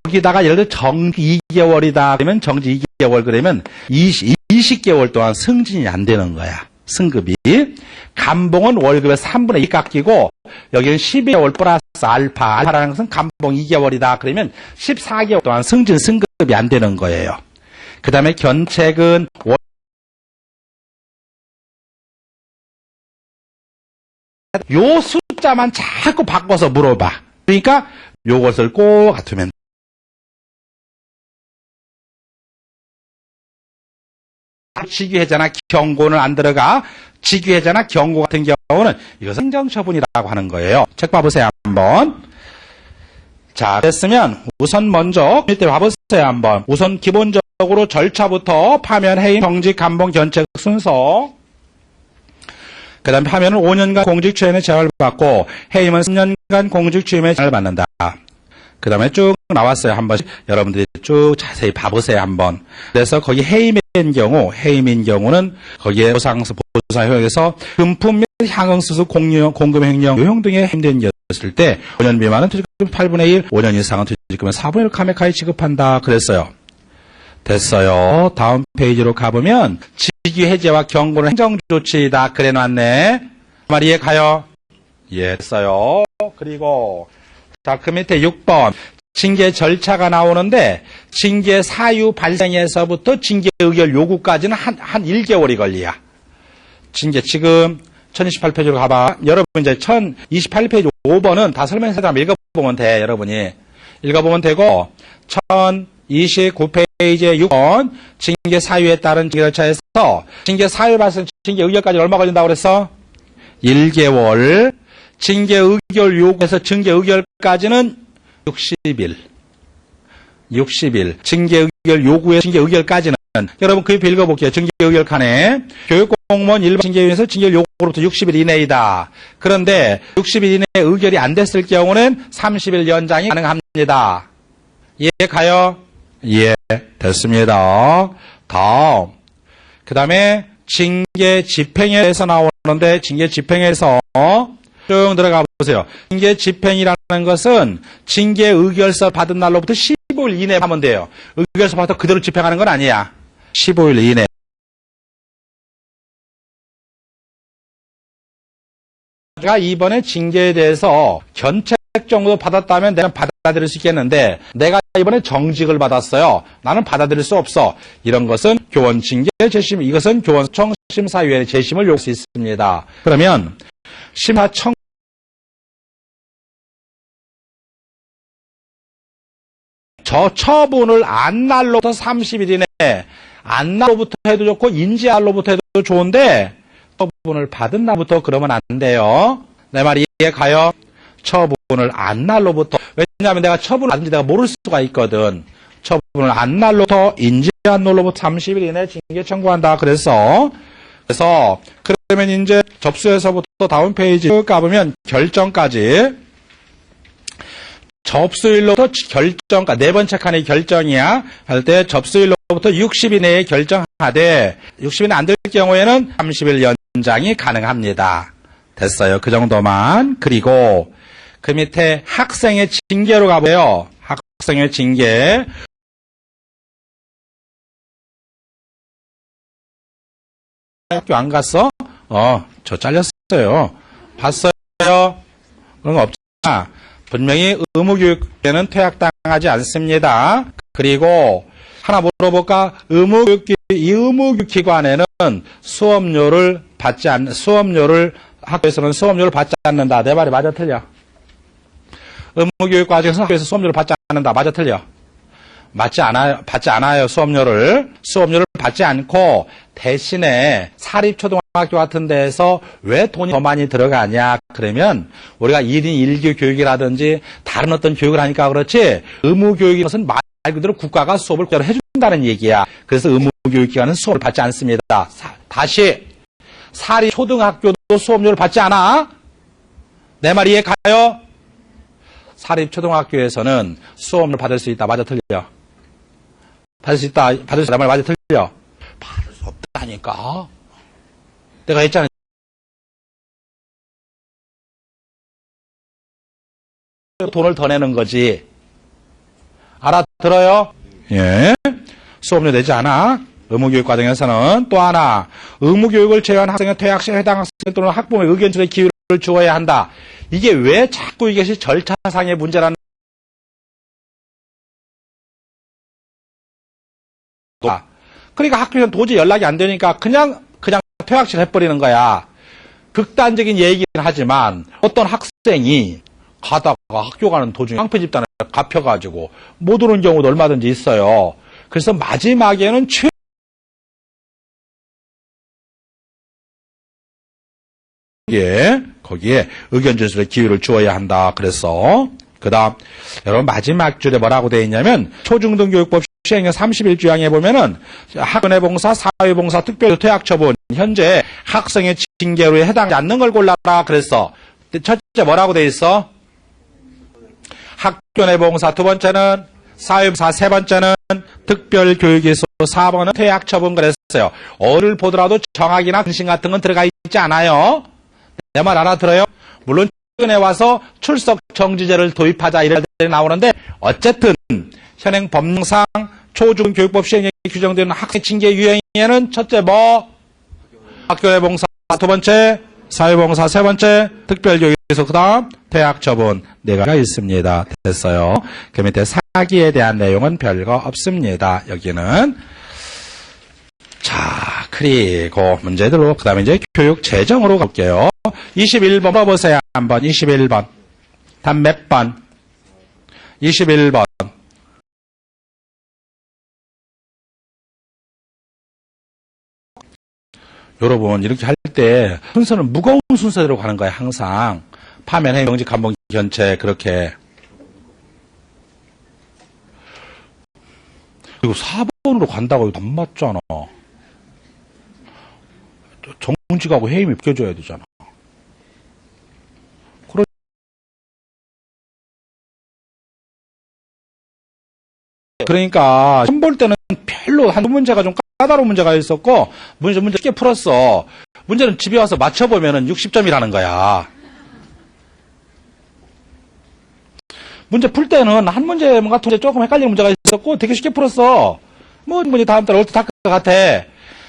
여기다가 예를 들어 정직 2개월이다 그러면 정직 2개월 그러면 20개월 동안 승진이 안 되는 거야. 승급이. 감봉은 월급의 3분의 2 깎이고 여기는 12개월 플러스 알파라는 것은 감봉 2개월이다 그러면 14개월 동안 승급이 안 되는 거예요. 그 다음에 견책은 요 숫자만 자꾸 바꿔서 물어봐. 그러니까 요것을 꼭 갖으면 직위해제나 경고는 안 들어가. 직위해제나 경고 같은 경우는 이것은 행정처분이라고 하는 거예요. 책 봐보세요 한번. 자, 됐으면 우선 먼저 밑에 봐보세요 한번. 우선 기본적으로 절차부터 파면, 해임, 정직, 감봉, 견책 순서. 그 다음에 파면은 5년간 공직 추임의 제한을 받고 해임은 10년간 공직 추임의 제한을 받는다. 그 다음에 쭉 나왔어요. 한 번씩 여러분들이 쭉 자세히 봐보세요 한번. 그래서 거기 해임인 경우는 거기에 보상서 효용에서 금품 및 향응수수 공금 횡령 요용 등의 해임된 였을 때 5년 미만은 퇴직금 8분의 1, 5년 이상은 퇴직금의 4분의 1을 카메카에 지급한다 그랬어요. 됐어요. 다음 페이지로 가보면 직위 해제와 경고는 행정조치다 그래놨네. 말이에 가요. 예, 됐어요. 그리고 자, 그 밑에 6번 징계 절차가 나오는데 징계 사유 발생에서부터 징계 의결 요구까지는 한 1개월이 걸리야. 징계 지금 1028페이지로 가봐. 여러분 이제 1028페이지 5번은 다 설명해서 한번 읽어보면 돼. 여러분이 읽어보면 되고 1029페이지에 6번 징계 사유에 따른 징계 절차에서 징계 사유 발생 징계 의결까지 얼마 걸린다고 그랬어? 1개월. 징계 의결 요구에서 징계 의결까지는 60일. 징계 의결 요구에 징계 의결까지는 여러분 그 옆에 읽어볼게요. 징계 의결 칸에 교육공무원 일반 징계위원회에서 징계 요구로부터 60일 이내이다. 그런데 60일 이내 의결이 안 됐을 경우는 30일 연장이 가능합니다. 예, 가요? 예, 됐습니다. 다음. 그 다음에 징계 집행에서 나오는데 징계 집행에서 쭉 들어가 보세요. 징계 집행이라는 것은 징계 의결서 받은 날로부터 15일 이내 하면 돼요. 의결서 받아서 그대로 집행하는 건 아니야. 15일 이내. 제가 이번에 징계에 대해서 견책 정도 받았다면 내가 받아들일 수 있겠는데 내가 이번에 정직을 받았어요. 나는 받아들일 수 없어. 이런 것은 교원 징계 재심, 이것은 교원청 심사위원회 재심을 요구할 수 있습니다. 그러면 심사청 저 처분을 안 날로부터 30일 이내 안 날로부터 해도 좋고 인지할로부터 해도 좋은데 처분을 받은 날부터 그러면 안 돼요. 내 말 이해 가요? 처분을 안 날로부터. 왜냐하면 내가 처분을 받은지 내가 모를 수가 있거든. 처분을 안 날로부터 인지한 날로부터 30일 이내 징계 청구한다. 그래서 그러면 이제 접수에서부터 다음 페이지 가보면 결정까지 접수일로부터 결정까지 네 번째 칸이 결정이야. 할 때 접수일로부터 60일 내에 결정하되 60일 안 될 경우에는 30일 연장이 가능합니다. 됐어요. 그 정도만. 그리고 그 밑에 학생의 징계로 가보세요. 학생의 징계. 학교 안 갔어? 저 잘렸어요. 봤어요? 그런 거 없잖아. 분명히 의무교육에는 퇴학당하지 않습니다. 그리고 하나 물어볼까? 이 의무교육기관에는 학교에서는 수업료를 받지 않는다. 내 말이 맞아 틀려? 의무교육과정에서 학교에서 수업료를 받지 않는다. 맞아 틀려? 받지 않아요. 수업료를 받지 않고 대신에 사립초등학교 같은 데에서 왜 돈이 더 많이 들어가냐 그러면 우리가 1인 1교 교육이라든지 다른 어떤 교육을 하니까 그렇지 의무교육인 것은 말 그대로 국가가 수업을 해준다는 얘기야. 그래서 의무교육기관은 수업을 받지 않습니다. 다시 사립초등학교도 수업료를 받지 않아? 내 말 이해 가요? 사립초등학교에서는 수업료를 받을 수 있다. 맞아 틀려? 받을 수 있다. 내 말 맞아 틀려? 받을 수 없다니까. 내가 했잖아. 돈을 더 내는 거지. 알아들어요? 예. 수업료 내지 않아. 의무교육 과정에서는 또 하나 의무교육을 제외한 학생은 퇴학 시 해당 학생 또는 학부모의 의견 조정의 기회를 주어야 한다. 이게 왜 자꾸 이것이 절차상의 문제라는 그러니까 학교에서는 도저히 연락이 안 되니까 그냥 퇴학시를 해버리는 거야. 극단적인 얘기는 하지만 어떤 학생이 가다가 학교 가는 도중에 깡패 집단을 갚혀가지고 못 오는 경우도 얼마든지 있어요. 그래서 마지막에는 거기에 의견 전술의 기회를 주어야 한다. 그래서 그 다음, 여러분 마지막 줄에 뭐라고 되어 있냐면, 초중등교육법 시행령 31조항에 보면은, 학원의 봉사, 사회봉사, 특별 퇴학처분, 현재 학생의 징계로에 해당하지 않는 걸 골라라 그랬어. 첫째 뭐라고 되어 있어? 학교내 봉사, 두 번째는 사회봉사, 세 번째는 특별교육에서, 4번은 퇴학처분 그랬어요. 어를 보더라도 정학이나 근신 같은 건 들어가 있지 않아요. 내 말 알아들어요? 물론 최근에 와서 출석 정지제를 도입하자 이런 것들이 나오는데 어쨌든 현행 법령상 초중교육법 시행령에 규정되는 학생 징계 유형에는 첫째 뭐? 학교내 봉사, 두 번째 사회봉사, 세 번째 특별교육에서 그 다음 퇴학처분 네 가지가 있습니다. 됐어요. 그 밑에 사기에 대한 내용은 별거 없습니다. 여기는. 자, 그리고 문제들로 그 다음에 이제 교육 재정으로 갈게요. 21번 봐보세요. 한번 21번. 답 몇 번? 21번. 여러분 이렇게 할 때 순서는 무거운 순서대로 가는 거예요. 항상. 파면, 해임, 명직, 감봉, 견체 그렇게. 그리고 4번으로 간다고 해도 안 맞잖아. 정직하고 해임이 껴줘야 되잖아. 그러니까 시험 볼 때는 별로 한 문제가 좀 까다로운 문제가 있었고 문제 쉽게 풀었어. 문제는 집에 와서 맞춰보면은 60점이라는 거야. 문제 풀 때는 한 문제 같은 문제 조금 헷갈리는 문제가 있었고 되게 쉽게 풀었어. 뭐 문제 다음 달에 올때 다 것 같아.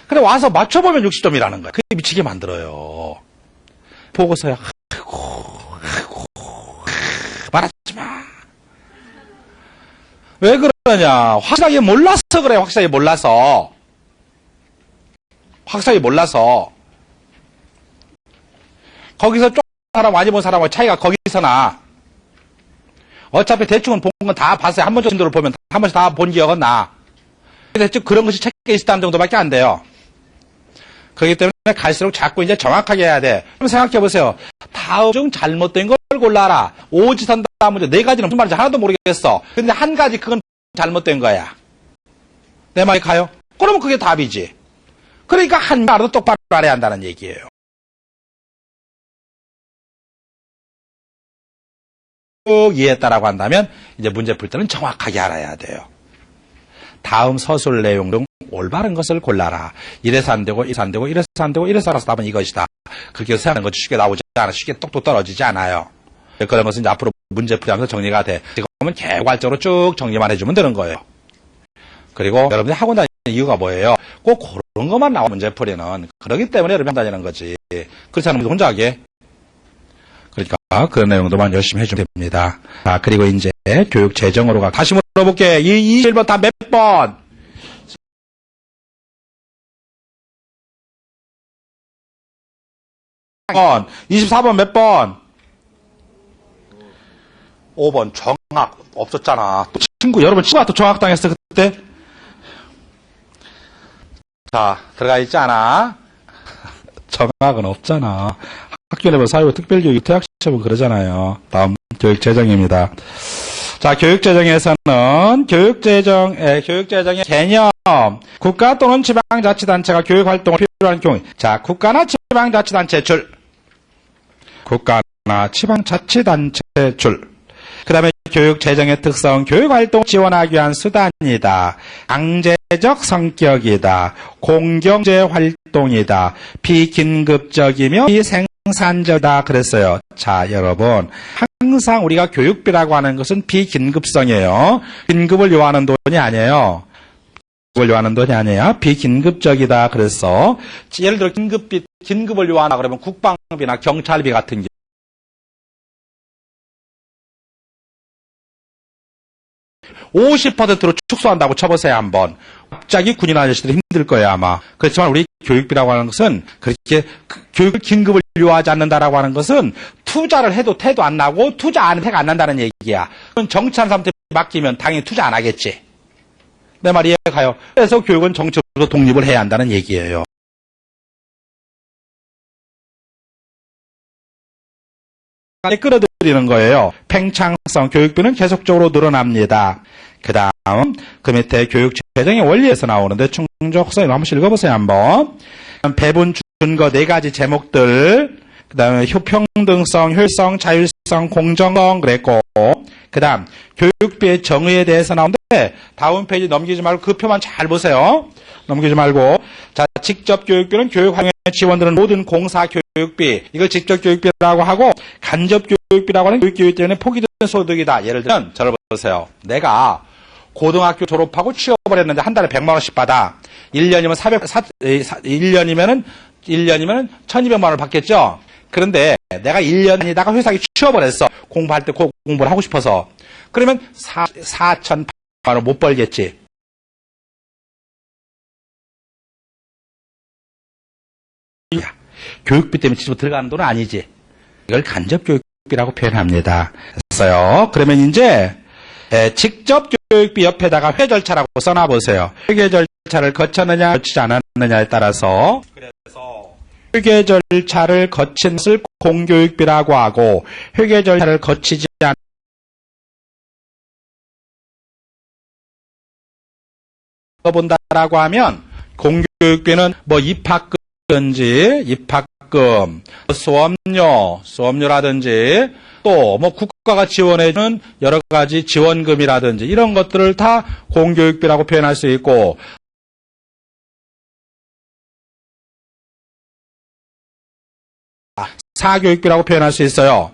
근데 와서 맞춰보면 60점이라는 거야. 그게 미치게 만들어요. 보고서야 아이고 말하지 마. 왜 그러냐? 확실하게 몰라서 그래. 확실하게 몰라서. 확실하게 몰라서. 거기서 좀 사람 많이 본 사람과 차이가 거기서 나. 어차피 대충은 본 건 다 봤어요. 한 번 정도로 보면 한 번씩 다 본 기억은 나. 대충 그런 것이 책에 있다는 정도밖에 안 돼요. 그렇기 때문에 갈수록 자꾸 이제 정확하게 해야 돼. 그럼 생각해 보세요. 다음 중 잘못된 걸 골라라. 오지선다 문제 네 가지는 무슨 말인지 하나도 모르겠어. 근데 한 가지 그건 잘못된 거야. 내 말이 가요? 그러면 그게 답이지. 그러니까 한 말도 똑바로 알아야 한다는 얘기예요. 쭉 이해했다라고 한다면 이제 문제 풀 때는 정확하게 알아야 돼요. 다음 서술 내용 중 올바른 것을 골라라. 이래서 안 되고, 이래서 안 되고, 이래서 안 되고, 이래서 알아서 답은 이것이다. 그렇게 생각하는 것이 쉽게 나오지 않아. 쉽게 똑똑 떨어지지 않아요. 그런 것은 이제 앞으로 문제 풀이하면서 정리가 돼. 지금은 개괄적으로 쭉 정리만 해주면 되는 거예요. 그리고 여러분들이 학원 다니는 이유가 뭐예요? 꼭 그런 것만 나와 문제 풀이는. 그러기 때문에 여러분이 다니는 거지. 그렇지 않으면 혼자 하게. 그러니까 그런 내용도만 열심히 해주면 됩니다. 자, 그리고 이제 교육 재정으로 가. 다시 물어볼게. 21번 다 몇 번? 24번 몇 번? 5번 정학 없었잖아. 여러분 친구가 또 정학당했어 그때? 자, 들어가 있지 않아? 정학은 없잖아. 학교내부 사회부 특별교육 퇴학시험은 그러잖아요. 다음 교육재정입니다. 자, 교육재정에서는 교육재정의 개념, 국가 또는 지방자치단체가 교육활동을 필요한 경우, 자, 국가나 지방자치단체 줄, 국가나 지방자치단체 줄. 그 다음에 교육재정의 특성, 교육활동 지원하기 위한 수단이다. 강제적 성격이다. 공경제 활동이다. 비긴급적이며 비생산적이다. 그랬어요. 자, 여러분. 항상 우리가 교육비라고 하는 것은 비긴급성이에요. 긴급을 요하는 돈이 아니에요. 긴급을 요하는 돈이 아니야. 비긴급적이다. 그래서 예를 들어 긴급을 요하나 그러면 국방비나 경찰비 같은 게 50%로 축소한다고 쳐보세요, 한번. 갑자기 군인 아저씨들이 힘들 거예요, 아마. 그렇지만 우리 교육비라고 하는 것은 그렇게 교육 긴급을 요하지 않는다라고 하는 것은 투자를 해도 태도 안 나고 투자 안 해도 태가 안 난다는 얘기야. 그건 정치하는 사람한테 맡기면 당연히 투자 안 하겠지. 내 말 이해가요? 그래서 교육은 정치로 독립을 해야 한다는 얘기예요. 끌어들이기 줄이는 거예요. 팽창성 교육비는 계속적으로 늘어납니다. 그 다음 그 밑에 교육 재정의 원리에서 나오는데 충족성 이거 한번 읽어보세요. 한번. 배분 준거 4가지 제목들, 그 다음에 효평등성, 효율성, 자율성, 공정성 그랬고, 그 다음 교육비의 정의에 대해서 나오는데 다음 페이지 넘기지 말고 그 표만 잘 보세요. 넘기지 말고. 자, 직접 교육비는 교육 활동에 지원되는 모든 공사 교육비, 이걸 직접 교육비라고 하고, 간접 교육비라고 하는 교육비 때문에 포기된 소득이다. 예를 들면 저를 보세요. 내가 고등학교 졸업하고 취업을 했는데 한 달에 100만 원씩 받아. 1년이면 1년이면은 1200만 원을 받겠죠? 그런데 내가 1년이다가 회사에 취업을 했어. 공부할 때 공부를 하고 싶어서. 그러면 4,800만 원 못 벌겠지. 교육비 때문에 집으로 들어가는 돈은 아니지. 이걸 간접 교육비라고 표현합니다. 했어요. 그러면 이제 직접 교육비 옆에다가 회 절차라고 써놔보세요. 회계 절차를 거쳤느냐 거치지 않았느냐에 따라서, 그래서 회계 절차를 거친 것을 공교육비라고 하고, 회계 절차를 거치지 않은 본다라고 하면 공교육비는 뭐 입학금인지 입학금, 수업료라든지 또 뭐 국가가 지원해주는 여러 가지 지원금이라든지 이런 것들을 다 공교육비라고 표현할 수 있고, 사교육비라고 표현할 수 있어요.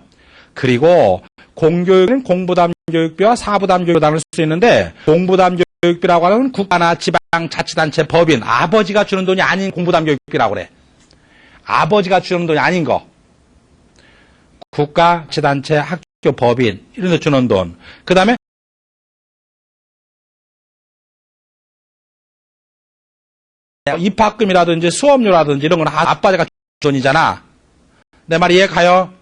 그리고 공교육은 공부담 교육비와 사부담 교육비를 나눌 수 있는데, 공부담 교육비라고 하는 국가나 지방자치단체 법인, 아버지가 주는 돈이 아닌 공부담 교육비라고 그래. 아버지가 주는 돈이 아닌 거. 국가, 지단체, 학교, 법인 이런 데 주는 돈. 그 다음에 입학금이라든지 수업료라든지 이런 건 아빠가 주는 돈이잖아. 내 말이 이해 가요?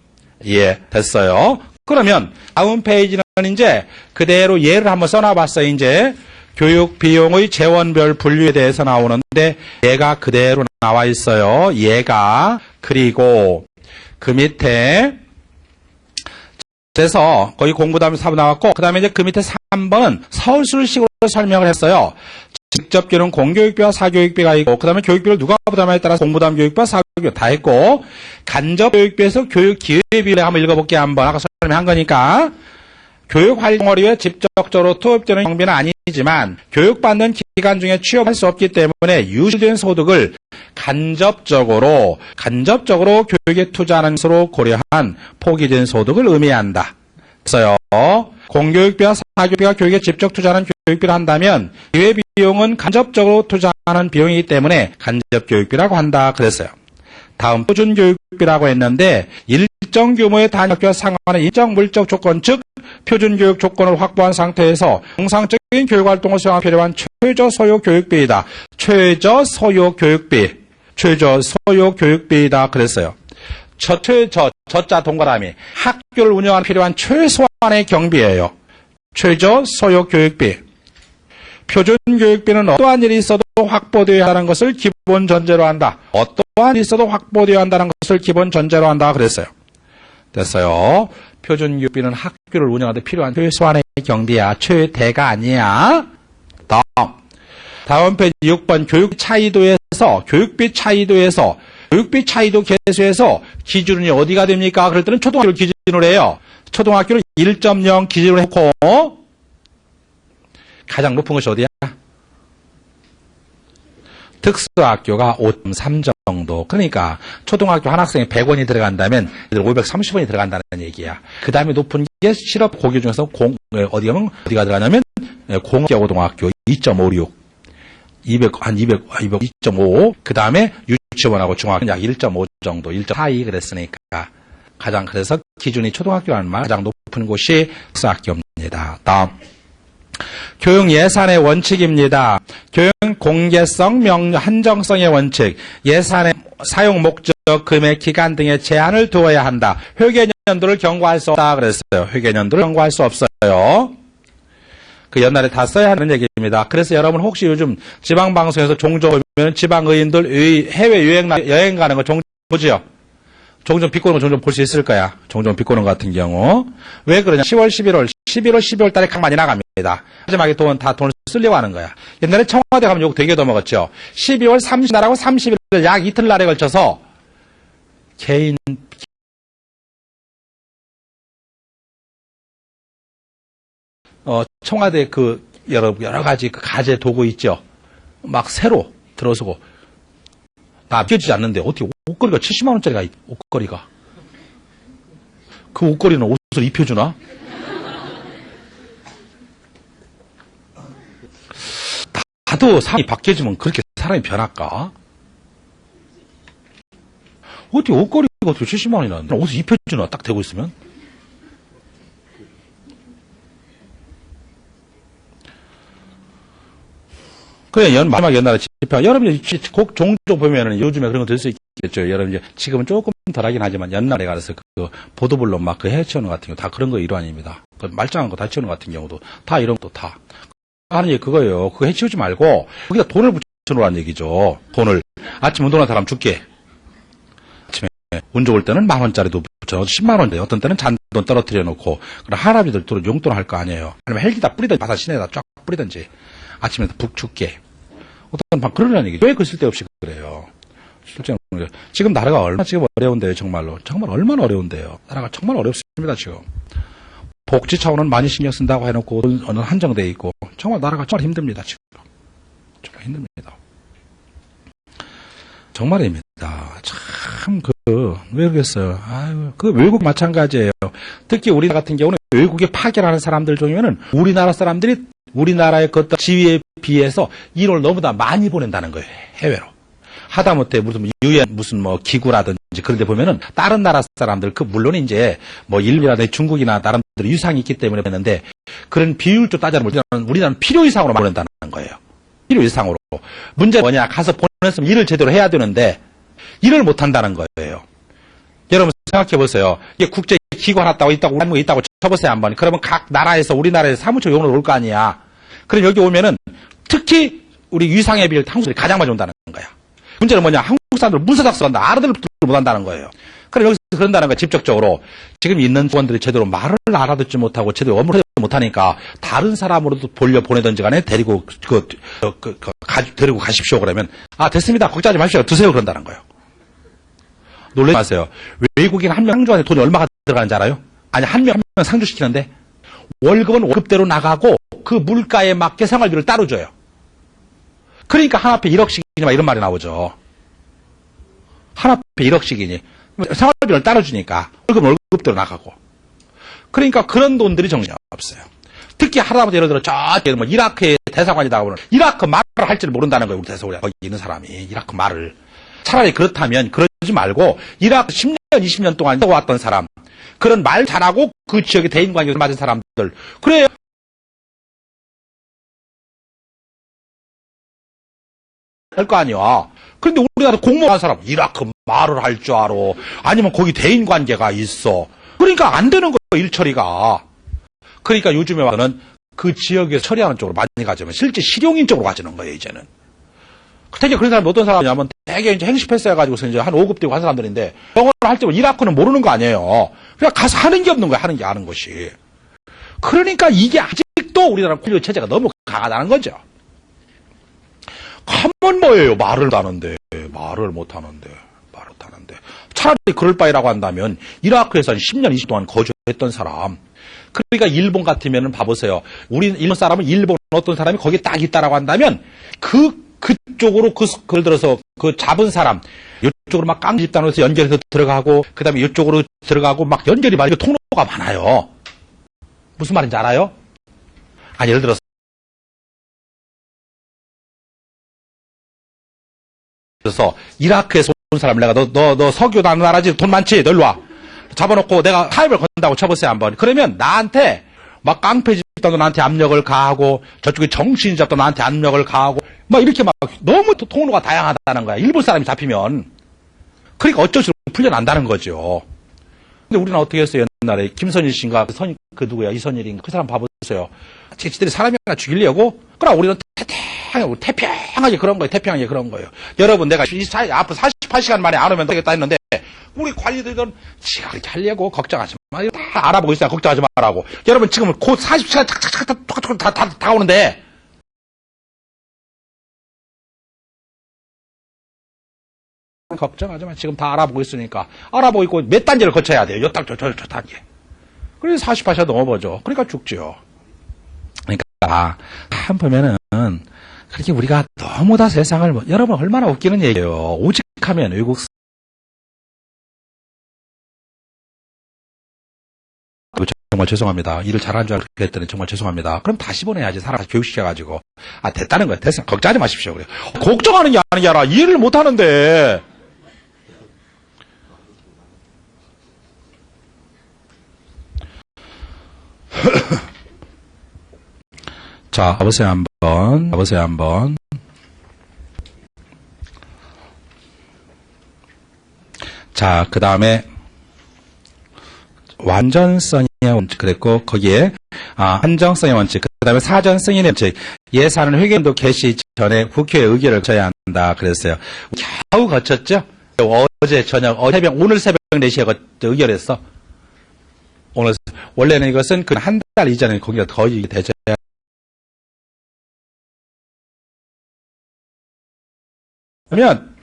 예, 됐어요. 그러면 다음 페이지는 이제 그대로 예를 한번 써놔봤어요. 이제 교육 비용의 재원별 분류에 대해서 나오는데 얘가 그대로 나와 있어요. 얘가. 그리고 그 밑에 그래서 거기 공부담 사부 나왔고, 그 다음에 이제 그 밑에 3번은 서술식으로 설명을 했어요. 직접 교육은 공교육비와 사교육비가 있고, 그 다음에 교육비를 누가 부담하에 따라서 공부담 교육비와 사교육비 다 있고, 간접 교육비에서 교육 기회비를 한번 읽어볼게요. 한번 아까 설명한 거니까. 교육 활동어리에 직접적으로 투입되는 경비는 아니지만 교육받는 기간 중에 취업할 수 없기 때문에 유실된 소득을 간접적으로 교육에 투자하는 것으로 고려한 포기된 소득을 의미한다. 그래서요. 공교육비와 사교육비가 교육에 직접 투자하는 교육비를 한다면 기회비용은 간접적으로 투자하는 비용이기 때문에 간접교육비라고 한다. 그랬어요. 다음 표준교육비라고 했는데 일정 규모의 단위학교와 상관한 일정 물적 조건, 즉 표준교육 조건을 확보한 상태에서 정상적인 교육활동을 수행하기 필요한 최저 소요 교육비이다. 최저 소요 교육비이다. 그랬어요. 저자 동그라미. 학교를 운영하는 필요한 최소한의 경비예요. 최저 소요 교육비. 표준교육비는 어떠한 일이 있어도 확보되어야 한다는 것을 기본 전제로 한다. 어떠한 일이 있어도 확보되어야 한다는 것을 기본 전제로 한다. 그랬어요. 됐어요. 표준교육비는 학교를 운영하는데 필요한 최소한의 경비야. 최대가 아니야. 다음 페이지 6번 교육비 차이도 계수해서 기준이 어디가 됩니까? 그럴 때는 초등학교를 기준으로 해요. 초등학교를 1.0 기준으로 해놓고 가장 높은 것이 어디야? 특수학교가 5.3 정도. 그러니까 초등학교 한 학생에 100원이 들어간다면 530원이 들어간다는 얘기야. 그 다음에 높은 게 실업 고교 중에서 어디가 들어가냐면 공업고등학교 2.56. 2.5. 그 다음에 유치원하고 중학교 약 1.5 정도, 1.42 그랬으니까. 그래서 기준이 초등학교라는 말 가장 높은 곳이 특수학교입니다. 다음. 교육 예산의 원칙입니다. 교육 공개성, 한정성의 원칙, 예산의 사용 목적, 금액, 기간 등의 제한을 두어야 한다. 회계연도를 경고할 수 없다. 그랬어요. 회계연도를 경고할 수 없어요. 그 옛날에 다 써야 하는 얘기입니다. 그래서 여러분 혹시 요즘 지방방송에서 종종 보면 지방의원들 해외 여행 가는 거 종종 보지요? 종종 비꼬는 거 종종 볼 수 있을 거야. 종종 비꼬는 것 같은 경우. 왜 그러냐. 10월, 12월 달에 강 많이 나갑니다. 마지막에 돈을 쓰려고 하는 거야. 옛날에 청와대 가면 욕 되게 얻어먹었죠. 12월 30날하고 30일 약 이틀날에 걸쳐서 개인 청와대 그 여러 가지 그 가재 도구 있죠. 막 새로 들어서고 나 비켜지지 않는데 어떻게 옷걸이가 70만 원짜리가 옷걸이가 그 옷걸이는 옷을 입혀주나? 나도 사람이 바뀌어지면 그렇게 사람이 변할까? 어떻게 옷걸이가 어떻게 70만 원이나 옷을 입혀주나 딱 되고 있으면? 그래, 마지막 옛날에 집회, 여러분이 곡 종종 보면은 요즘에 그런 거 될 수 있겠죠. 여러분 지금은 조금 덜 하긴 하지만 옛날에 가서 그 보도블록 막 그 해치우는 같은 경우 다 그런 거 일환입니다. 그 말짱한 거 다 치우는 같은 경우도 다 이런 것도 다. 하는 얘기 그거예요. 그거 해치우지 말고 거기다 돈을 붙여놓으라는 얘기죠. 돈을. 아침 운동하는 사람 줄게. 아침에 운 좋을 때는 10,000원짜리도 붙여. 10만원인데 어떤 때는 잔돈 떨어뜨려 놓고 그럼 할아버지들 돈 용돈 할 거 아니에요. 아니면 헬기다 뿌리든지 바다 시내에다 쫙 뿌리든지. 아침에 북 춥게. 어떤 방 그러려는 얘기죠. 왜 그 쓸데없이 그래요. 실제로 지금 나라가 얼마나 지금 어려운데요. 정말로. 정말 얼마나 어려운데요. 나라가 정말 어렵습니다. 지금. 복지 차원은 많이 신경 쓴다고 해놓고 어느 한정돼 있고 정말 나라가 정말 힘듭니다. 지금. 정말 힘듭니다. 정말입니다. 참 왜 그러겠어요. 아유, 그 외국 마찬가지예요. 특히 우리나라 같은 경우는 외국에 파견하는 사람들 중에는 우리나라 사람들이 우리나라의 그 지위에 비해서 일을 너무나 많이 보낸다는 거예요. 해외로. 하다못해 무슨 유엔 무슨 뭐 기구라든지 그런 데 보면은 다른 나라 사람들 물론 이제 뭐 일본이라든지 중국이나 다른 데들 유상이 있기 때문에 했는데 그런 비율적 따져보면 우리나라는 필요 이상으로 보낸다는 거예요. 필요 이상으로. 문제는 뭐냐. 가서 보냈으면 일을 제대로 해야 되는데 일을 못 한다는 거예요. 여러분 생각해 보세요. 이게 국제 기구 하나 있다고 쳐보세요 한번. 그러면 각 나라에서 우리나라에서 사무처 용으로 올 거 아니야. 그럼 여기 오면은 특히 우리 위상에 비해 한국들이 가장 많이 온다는 거야. 문제는 뭐냐. 한국 사람들 문서작서 한다. 알아들을 못한다는 거예요. 그럼 여기서 그런다는 거야. 직접적으로. 지금 있는 직원들이 제대로 말을 알아듣지 못하고 제대로 업무를 하지 못하니까 다른 사람으로도 보내든지 간에 데리고 데리고 가십시오. 그러면 됐습니다. 걱정하지 마십시오. 드세요. 그런다는 거예요. 놀라지 마세요. 외국인 한 명 상주한테 돈이 얼마가 들어가는지 알아요? 아니 한 명 상주시키는데 월급은 월급대로 나가고 그 물가에 맞게 생활비를 따로 줘요. 그러니까 한 앞에 1억씩이니 이런 말이 나오죠. 한 앞에 1억씩이니 생활비를 따로 주니까 월급은 월급대로 나가고. 그러니까 그런 돈들이 정신이 없어요. 특히 하다못해 예를 들어 뭐 이라크의 대사관이다 보면 이라크 말을 할 줄 모른다는 거예요. 우리 대사관에 거기 있는 사람이 이라크 말을. 차라리 그렇다면 그러지 말고 이라크 10년 20년 동안 왔던 사람 그런 말 잘하고 그 지역의 대인관계에 맞은 사람들 그래요. 할 거 아니야. 그런데 우리나라 공무원 사람 이라크 말을 할 줄 알아. 아니면 거기 대인관계가 있어. 그러니까 안 되는 거예요. 일처리가. 그러니까 요즘에 와서는 그 지역에서 처리하는 쪽으로 많이 가지면 실제 실용인 쪽으로 가지는 거예요. 이제는. 되게 그런 사람 어떤 사람이냐면 되게 이제 행시 패스해가지고서 이제 한 5급 되고 한 사람들인데 영어를 할 때 이라크는 모르는 거 아니에요. 그냥 가서 하는 게 없는 거야. 하는 게 아는 것이. 그러니까 이게 아직도 우리나라 군료 체제가 너무 강하다는 거죠. 가면 뭐예요? 말을 못하는데. 차라리 그럴 바에라고 한다면 이라크에서 한 10년 20년 동안 거주했던 사람. 그러니까 일본 같으면은 봐보세요. 일본 사람은 일본 어떤 사람이 거기에 딱 있다라고 한다면 그쪽으로 그걸 들어서 그 잡은 사람 이쪽으로 막 깡 집단으로서 연결해서 들어가고 그다음에 이쪽으로 들어가고 막 연결이 많이 통로가 많아요. 무슨 말인지 알아요? 아니 예를 들어서 이라크에서 온 사람 내가 너 석유 나는 나라지 돈 많지 너 일로 와 잡아놓고 내가 타협을 건다고 쳐보세요 한번. 그러면 나한테 막 깡패 집단도 나한테 압력을 가하고 저쪽에 정치인 집단도 나한테 압력을 가하고 막 이렇게 막 너무 통로가 다양하다는 거야. 일본 사람이 잡히면. 그러니까 어쩔 수 없이 풀려난다는 거죠. 근데 우리는 어떻게 했어요? 옛날에 김선일 씨인가 그 누구야 이선일인가 그 사람 봐보세요. 지들이 사람이 하나 죽이려고 그럼 우리는 태평하게 그런 거예요. 태평하게 그런 거예요. 여러분 내가 앞으로 48시간 만에 안 오면 되겠다 했는데 우리 관리들은 지가 그렇게 하려고 걱정하지 마. 다 알아보고 있어요. 걱정하지 말라고. 여러분 지금 곧 40시간 착착착 똑같은 다 오는데 걱정하지 마. 지금 다 알아보고 있으니까. 알아보고 있고 몇 단계를 거쳐야 돼요. 요 단계, 저 단계. 그래서 48시간 넘어보죠. 그러니까 죽죠. 그러니까 한 보면은 그렇게 우리가 너무 다 세상을 여러분 얼마나 웃기는 얘기예요. 오직하면 외국 정말 죄송합니다. 일을 잘하는 줄 알고 그랬더니 정말 죄송합니다. 그럼 다시 보내야지. 사람 교육시켜가지고. 아, 됐다는 거예요. 됐어. 걱정하지 마십시오. 그래요. 걱정하는 게 아니라 이해를 못 하는데. 자, 가보세요, 한번. 가보세요, 한번. 자, 그 다음에, 완전성의 원칙, 그랬고, 거기에, 한정성의 원칙, 그 다음에 사전승인의 원칙, 예산은 회계연도 개시 전에 국회의 의결을 거쳐야 한다, 그랬어요. 겨우 거쳤죠? 어제 저녁, 오늘 새벽 4시에 의결했어. 오늘, 원래는 이것은 그 한 달 이전에 거기가 거의 되죠. 그러면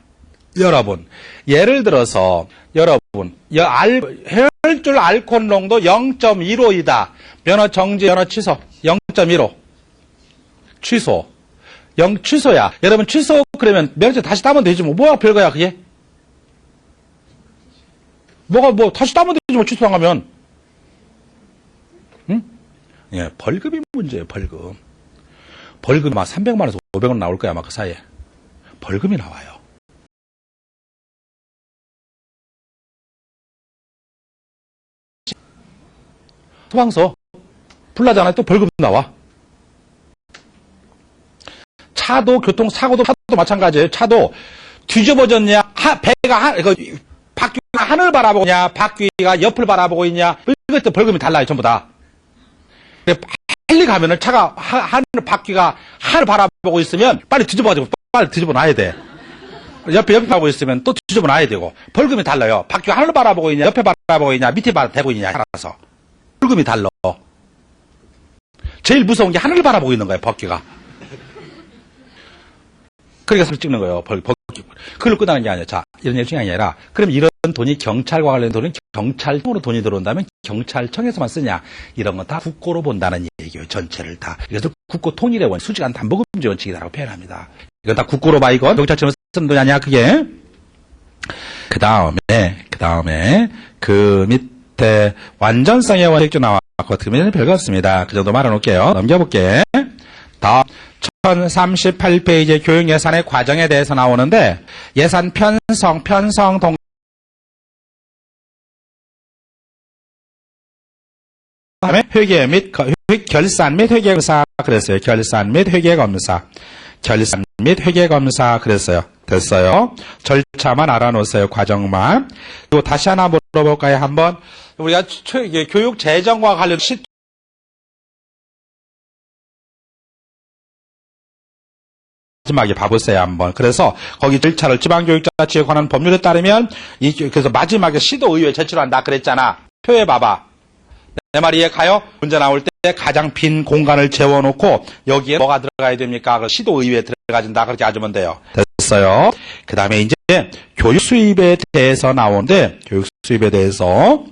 여러분 예를 들어서 여러분 혈중 알코올 농도 0.15이다. 면허 정지 면허 취소 0.15 취소 취소야. 여러분 취소 그러면 면허증 다시 따면 되지 뭐가 별거야 그게. 뭐가 다시 따면 되지 뭐 취소하면. 응? 예, 벌금이 문제예요. 벌금 막 300만 원에서 500원 나올 거야 아마 그 사이에. 벌금이 나와요. 소방서 불나잖아요. 또 벌금 나와. 차도 교통사고도 마찬가지예요. 차도 뒤집어졌냐, 배가 바퀴가 하늘 바라보고 있냐, 바퀴가 옆을 바라보고 있냐, 이것도 벌금이 달라요. 전부 다. 빨리 가면은 차가 바퀴가 하늘 바라보고 있으면 빨리 뒤집어가지고 빨리 뒤집어 놔야 돼. 옆에 하고 있으면 또 뒤집어 놔야 되고. 벌금이 달라요. 바퀴가 하늘 바라보고 있냐, 옆에 바라보고 있냐, 밑에 대고 있냐, 따라서. 벌금이 달라. 제일 무서운 게 하늘 바라보고 있는 거예요, 바퀴가. 그러니까 사진 찍는 거예요, 그걸 끝나는 게 아니야. 자, 이런 얘기 중에 아니라, 그럼 이런 돈이 경찰과 관련된 돈은 경찰청으로 돈이 들어온다면 경찰청에서만 쓰냐. 이런 건 다 국고로 본다는 얘기예요, 전체를 다. 이것을 국고 통일의 원칙, 수직한 담보금지 원칙이라고 표현합니다. 이건 다 국고로 봐, 이건. 경찰청에서 쓰는 돈이 아니야, 그게. 그 다음에, 그 밑에 완전성의 원칙도 나왔고, 그러면 별거 없습니다. 그 정도 말해놓을게요. 넘겨볼게. 다음. 1038페이지 교육 예산의 과정에 대해서 나오는데, 예산 편성 다음에 회계 및 결산 및 회계 검사 그랬어요. 결산 및 회계 검사 그랬어요. 됐어요. 절차만 알아놓으세요. 과정만. 그리고 다시 하나 물어볼까요? 한번 우리가 교육 재정과 관련 마지막에 봐보세요, 한번. 그래서, 거기 절차를 지방교육자치에 관한 법률에 따르면, 그래서 마지막에 시도의회 제출을 한다 그랬잖아. 표에 봐봐. 내 말 이해 가요? 문제 나올 때 가장 빈 공간을 재워놓고, 여기에 뭐가 들어가야 됩니까? 시도의회에 들어가진다. 그렇게 아주면 돼요. 됐어요. 그 다음에 이제, 교육 수입에 대해서 나오는데, 교육 수입에 대해서,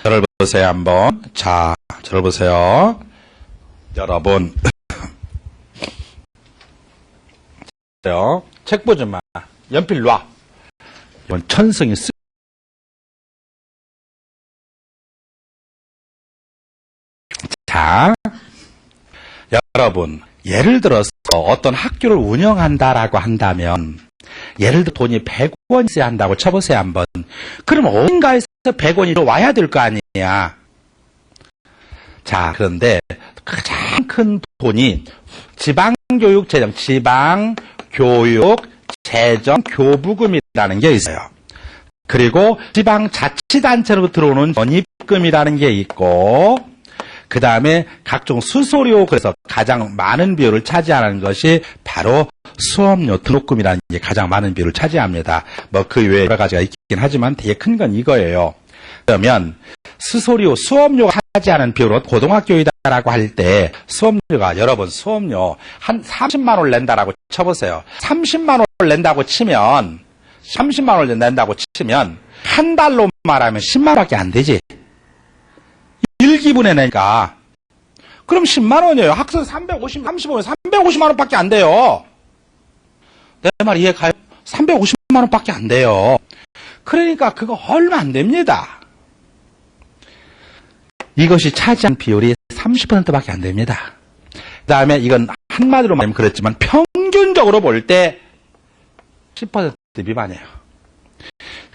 저를 보세요, 한번. 자, 저를 보세요. 여러분. 책 보지 마. 연필 놔. 이건 천성이 자, 여러분, 예를 들어서 어떤 학교를 운영한다라고 한다면, 예를 들어 돈이 100원 있어야 한다고 쳐보세요, 한번. 그럼 어딘가에서 100원이 와야 될 거 아니냐. 자, 그런데 가장 큰 돈이 지방교육재정, 교부금이라는 게 있어요. 그리고 지방자치단체로 들어오는 전입금이라는 게 있고, 그 다음에 각종 수수료, 그래서 가장 많은 비율을 차지하는 것이 바로 수업료 등록금이라는 게 가장 많은 비율을 차지합니다. 뭐 그 외에 여러 가지가 있긴 하지만 되게 큰 건 이거예요. 그러면 수업료가 차지하는 비율은 고등학교이다라고 할 때 수업료가, 여러분 수업료 한 30만 원을 낸다라고 쳐보세요. 30만 원을 낸다고 치면 한 달로 말하면 10만 원밖에 안 되지. 1기분에 내니까. 그럼 10만 원이에요. 학생 35면 350만 원밖에 안 돼요. 내 말 이해 가요? 350만 원밖에 안 돼요. 그러니까 그거 얼마 안 됩니다. 이것이 차지한 비율이 30%밖에 안 됩니다. 그 다음에 이건 한마디로 말하면 그렇지만 평균적으로 볼 때 10% 미만이에요.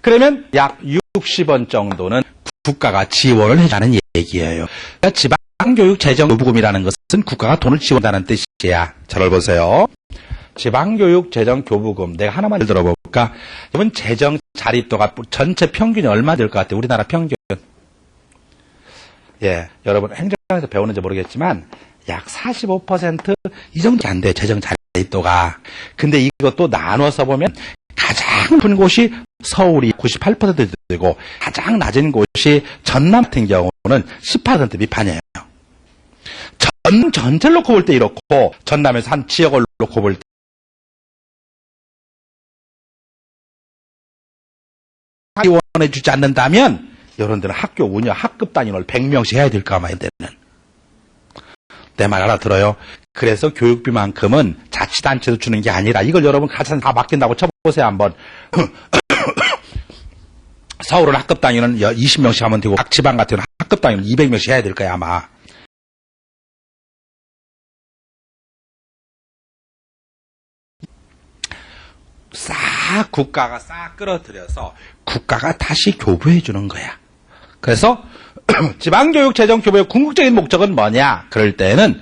그러면 약 60원 정도는 국가가 지원을 해주는 얘기예요. 그러니까 지방교육재정교부금이라는 것은 국가가 돈을 지원한다는 뜻이야. 잘 보세요. 지방교육재정교부금, 내가 하나만 예를 들어볼까? 이번 재정 자립도가 전체 평균이 얼마 될 것 같아요? 우리나라 평균. 예, 여러분 행정에서 배우는지 모르겠지만 약 45% 이 정도 안 돼요. 재정 자립도가. 근데 이것도 나눠서 보면 가장 높은 곳이 서울이 98% 되고 가장 낮은 곳이 전남 같은 경우는 18% 미만이에요. 전체를 놓고 볼 때 이렇고 전남에서 한 지역을 놓고 볼 때 지원해주지 않는다면 여러분들은 학교 운영 학급 단위를 100명씩 해야 될까 말이야. 내 말 알아들어요? 그래서 교육비만큼은 자치단체도 주는 게 아니라 이걸 여러분 같이 다 맡긴다고 쳐보세요 한번. 서울은 학급 단위는 20명씩 하면 되고 각 지방 같은 경우는 학급 단위는 200명씩 해야 될 거야 아마. 국가가 싹 끌어들여서 국가가 다시 교부해 주는 거야. 그래서 지방교육재정교부의 궁극적인 목적은 뭐냐? 그럴 때는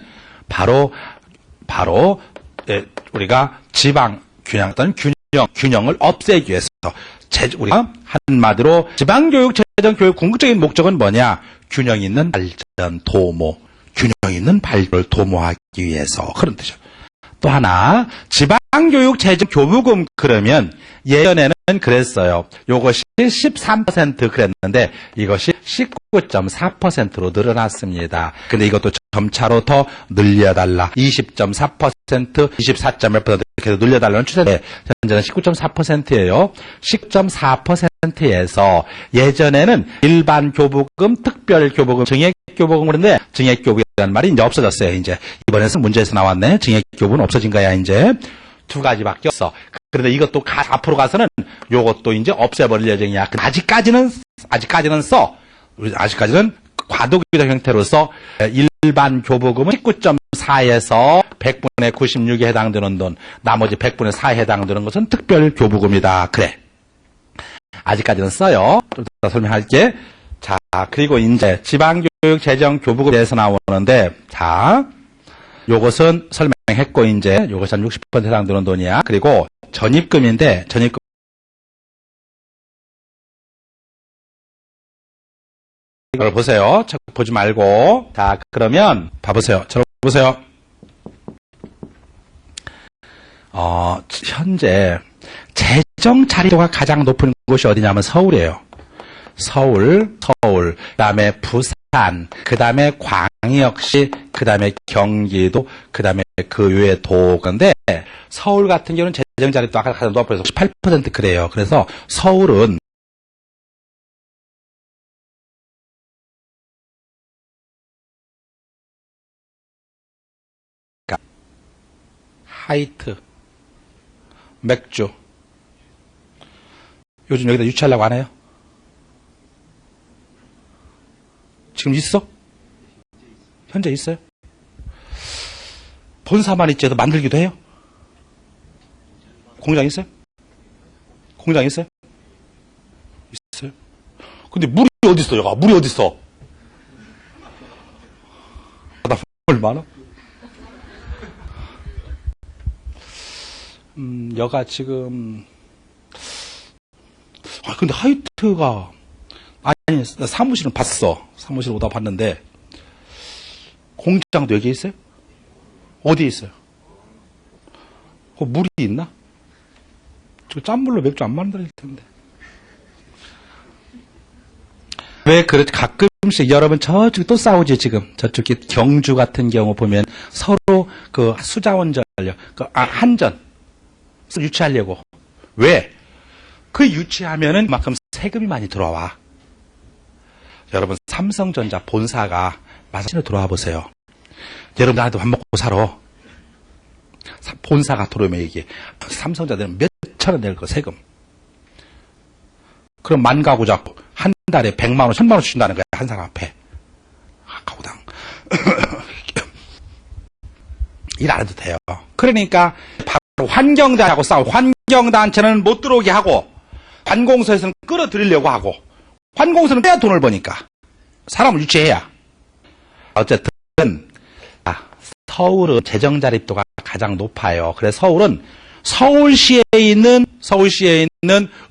바로 우리가 지방 균형을 없애기 위해서 우리가 한마디로 지방교육재정교육 궁극적인 목적은 뭐냐? 균형 있는 발전 균형 있는 발전을 도모하기 위해서 그런 뜻이죠. 또 하나 지방교육재정교부금 그러면 예전에는 그랬어요. 이것이 13% 그랬는데 이것이 19.4%로 늘어났습니다. 근데 이것도 점차로 더 늘려달라. 20.4%, 24.1% 이렇게 늘려달라는 추세인데 현재는 19.4%예요. 10.4%에서 예전에는 일반 교부금, 특별 교부금, 증액 교부금 그런데 증액 교부라는 말이 이제 없어졌어요. 이제 이번에는 문제에서 나왔네. 증액 교부는 없어진 거야 이제. 두 가지밖에 없어. 그런데 이것도 앞으로 가서는 요것도 이제 없애버릴 예정이야. 아직까지는 과도기적 형태로서 일반 교부금은 19.4에서 100분의 96에 해당되는 돈, 나머지 100분의 4에 해당되는 것은 특별 교부금이다. 그래. 아직까지는 써요. 좀 더 설명할게. 자, 그리고 이제 지방교육재정교부금에 대해서 나오는데, 자, 요것은 설명했고, 이제 요것이 한 60% 해당되는 돈이야. 그리고 전입금인데, 전입금. 이걸 보세요. 보지 말고. 자, 그러면, 봐보세요. 저를 보세요. 현재, 재정 자립도가 가장 높은 곳이 어디냐면 서울이에요. 서울, 그 다음에 부산, 그 다음에 광역시, 그 다음에 경기도, 그 다음에 그 외에 도건데, 서울 같은 경우는 재정 자립도 아까 가장 높아서 18% 그래요. 그래서 서울은 하이트, 맥주. 요즘 여기다 유치하려고 안 해요? 지금 있어? 현재 있어요? 본사만 있지 만들기도 해요? 공장 있어요? 공장 있어요? 있어요? 근데 물이 어디 있어, 여가? 물이 어디 있어? 나 얼마나? 여가 지금 근데 하이트가 아니 사무실은 봤어. 사무실 오다 봤는데 공장도 여기 있어요? 어디 있어요? 그 물이 있나? 저 짠물로 맥주 안 만들 텐데. 왜 그렇게 가끔씩 여러분 저쪽에 또 싸우지 지금. 저쪽에 경주 같은 경우 보면 서로 그 수자원전, 한전 유치하려고. 왜? 그 유치하면은 그만큼 세금이 많이 들어와. 여러분 삼성전자 본사가 마찬가지로 들어와 보세요. 여러분 나한테 밥 먹고 살아. 본사가 들어오면 이게 삼성전자는 몇천 원 낼 거 세금. 그럼 만 가구 잡고 한 달에 100만 원, 1000만 원 준다는 거야 한 사람 앞에. 가구당. 일 안 해도 돼요. 그러니까 바로 환경단하고 싸워. 환경단체는 못 들어오게 하고 관공서에서는 끌어들이려고 하고 관공서는 빼야 돈을 버니까 사람을 유치해야. 어쨌든 서울은 재정자립도가 가장 높아요. 그래서 서울은 서울시에 있는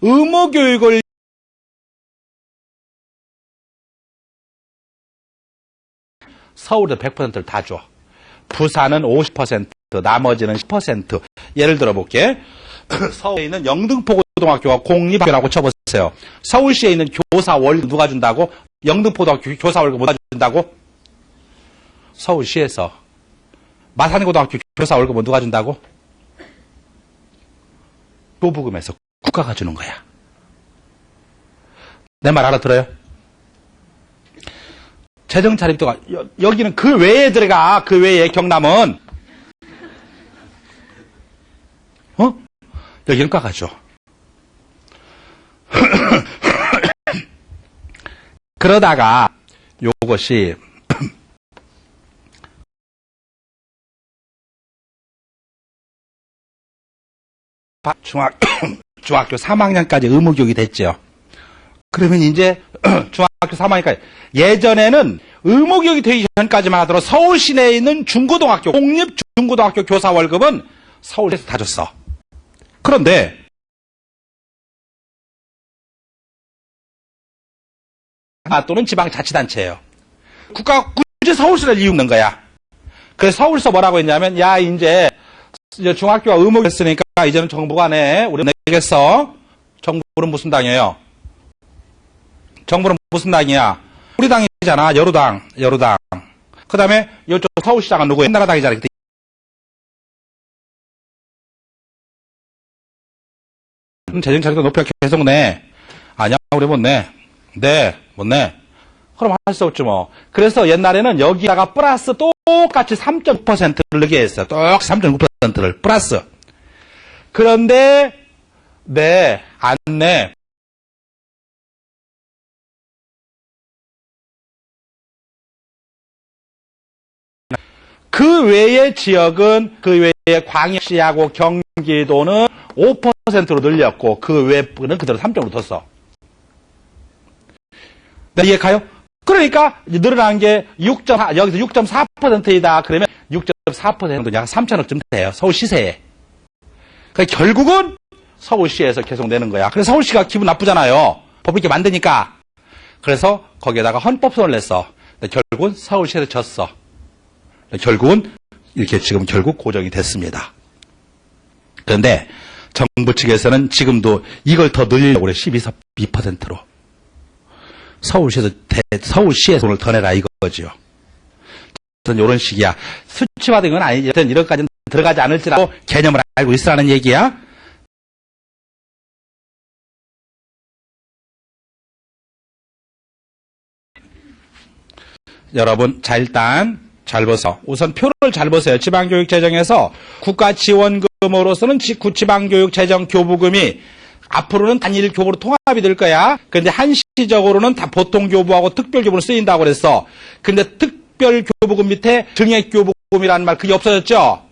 의무교육을 서울에 100%를 다 줘. 부산은 50%, 나머지는 10%. 예를 들어 볼게. 서울에 있는 영등포고등학교가 공립학교라고 쳐보세요. 서울시에 있는 교사 월급 누가 준다고? 영등포고등학교 교사 월급 누가 준다고? 서울시에서. 마산고등학교 교사 월급은 누가 준다고? 교부금에서 국가가 주는 거야. 내 말 알아들어요? 재정 자립도가 여기는 그 외에 들어가. 그 외에 경남은 여기는 국가가 줘. 그러다가 요것이 중학교 3학년까지 의무교육이 됐죠. 그러면 이제 중학교 3학년까지 예전에는 의무교육이 되기 전까지만 하더라도 서울 시내에 있는 중고등학교 공립 중고등학교 교사 월급은 서울에서 다 줬어. 그런데 또는 지방자치단체예요. 국가가 굳이 서울시를 이웃는 거야. 그래서 서울서 뭐라고 했냐면 야 이제 중학교가 의무했으니까 이제는 정부가 내. 우리 내겠어. 정부는 무슨 당이에요? 정부는 무슨 당이야? 우리 당이잖아. 여루당. 그 다음에 이쪽 서울시장은 누구예요? 한나라당이잖아. 재정 자립도 높여 계속 내. 아니야, 우리 못 내. 못 내. 그럼 할 수 없지 뭐. 그래서 옛날에는 여기다가 플러스 똑같이 3.9%를 넣게 했어요. 똑같이 3.9%를 플러스. 그런데 안 내. 그 외의 지역은 그 외의 광역시하고 경기도는 5%로 늘렸고 그 외는 그대로 3.5로 뒀어. 네, 이해 가요? 그러니까 늘어난 게 6.4, 여기서 6.4%이다. 그러면 6.4%도 약 3천억쯤 돼요. 서울 시세에. 그러니까 결국은 서울시에서 계속 내는 거야. 그래서 서울시가 기분 나쁘잖아요. 법 있게 만드니까. 그래서 거기에다가 헌법소원을 냈어. 근데 결국은 서울시에서 졌어. 결국은 이렇게 지금 결국 고정이 됐습니다. 그런데 정부 측에서는 지금도 이걸 더 늘리려고 그래. 12%로. 서울시에서 돈을 더 내라 이거지요. 이런 식이야. 수치화된 건 아니지. 이런까지는 들어가지 않을지라도 개념을 알고 있으라는 얘기야. 여러분, 일단 잘 보세요. 우선 표를 잘 보세요. 지방교육재정에서 국가지원금으로서는 지방교육재정 교부금이 앞으로는 단일 교부로 통합이 될 거야. 그런데 한시적으로는 다 보통교부하고 특별교부로 쓰인다고 그랬어. 근데 특별교부금 밑에 증액교부금이라는 말 그게 없어졌죠?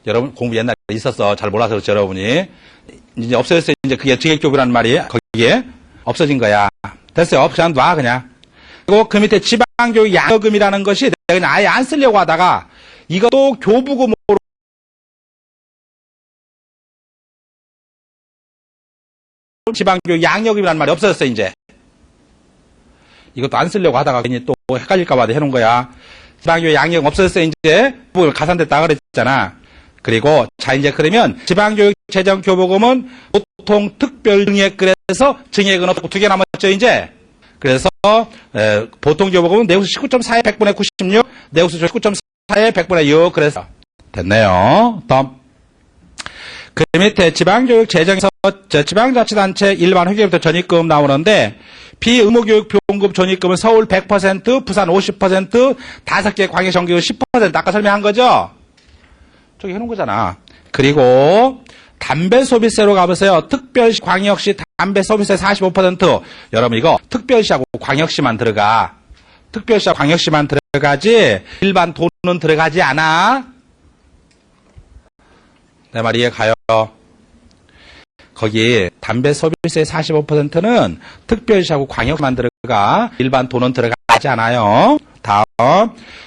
여러분 공부 옛날에 있었어. 잘 몰라서 그렇죠, 여러분이. 이제 없어졌어요. 이제 그게 증액교부라는 말이 거기에 없어진 거야. 됐어요. 그냥 놔 그냥. 그리고 그 밑에 지방교육 양여금이라는 것이 내가 그냥 아예 안 쓰려고 하다가 이것도 교부금으로 지방교육 양여금이라는 말이 없어졌어요. 이제 이것도 안 쓰려고 하다가 괜히 또 헷갈릴까 봐 해놓은 거야. 지방교육 양력 없어졌어요. 이제 부분 가산됐다 그랬잖아. 그리고 자 이제 그러면 지방교육 재정 교부금은 보통 특별 증액 그래서 증액은 없고 두 개 남았죠 이제. 그래서 보통 교부금은 내국수 19.4에 100분의 96, 내국수 19.4에 100분의 6 그래서 됐네요. 다음 그 밑에 지방교육 재정에서 지방자치단체 일반 회계부터 전입금 나오는데 비의무교육 비용급 전입금은 서울 100%, 부산 50%, 5개 광역정기구 10% 아까 설명한 거죠? 저기 해놓은 거잖아. 그리고 담배 소비세로 가보세요. 특별시, 광역시 담배 소비세 45%. 여러분 이거 특별시하고 광역시만 들어가. 특별시하고 광역시만 들어가지 일반 돈은 들어가지 않아. 내 말 이해 가요? 거기 담배 소비세 45%는 특별시하고 광역시만 들어가. 일반 돈은 들어가지 않아요. 다음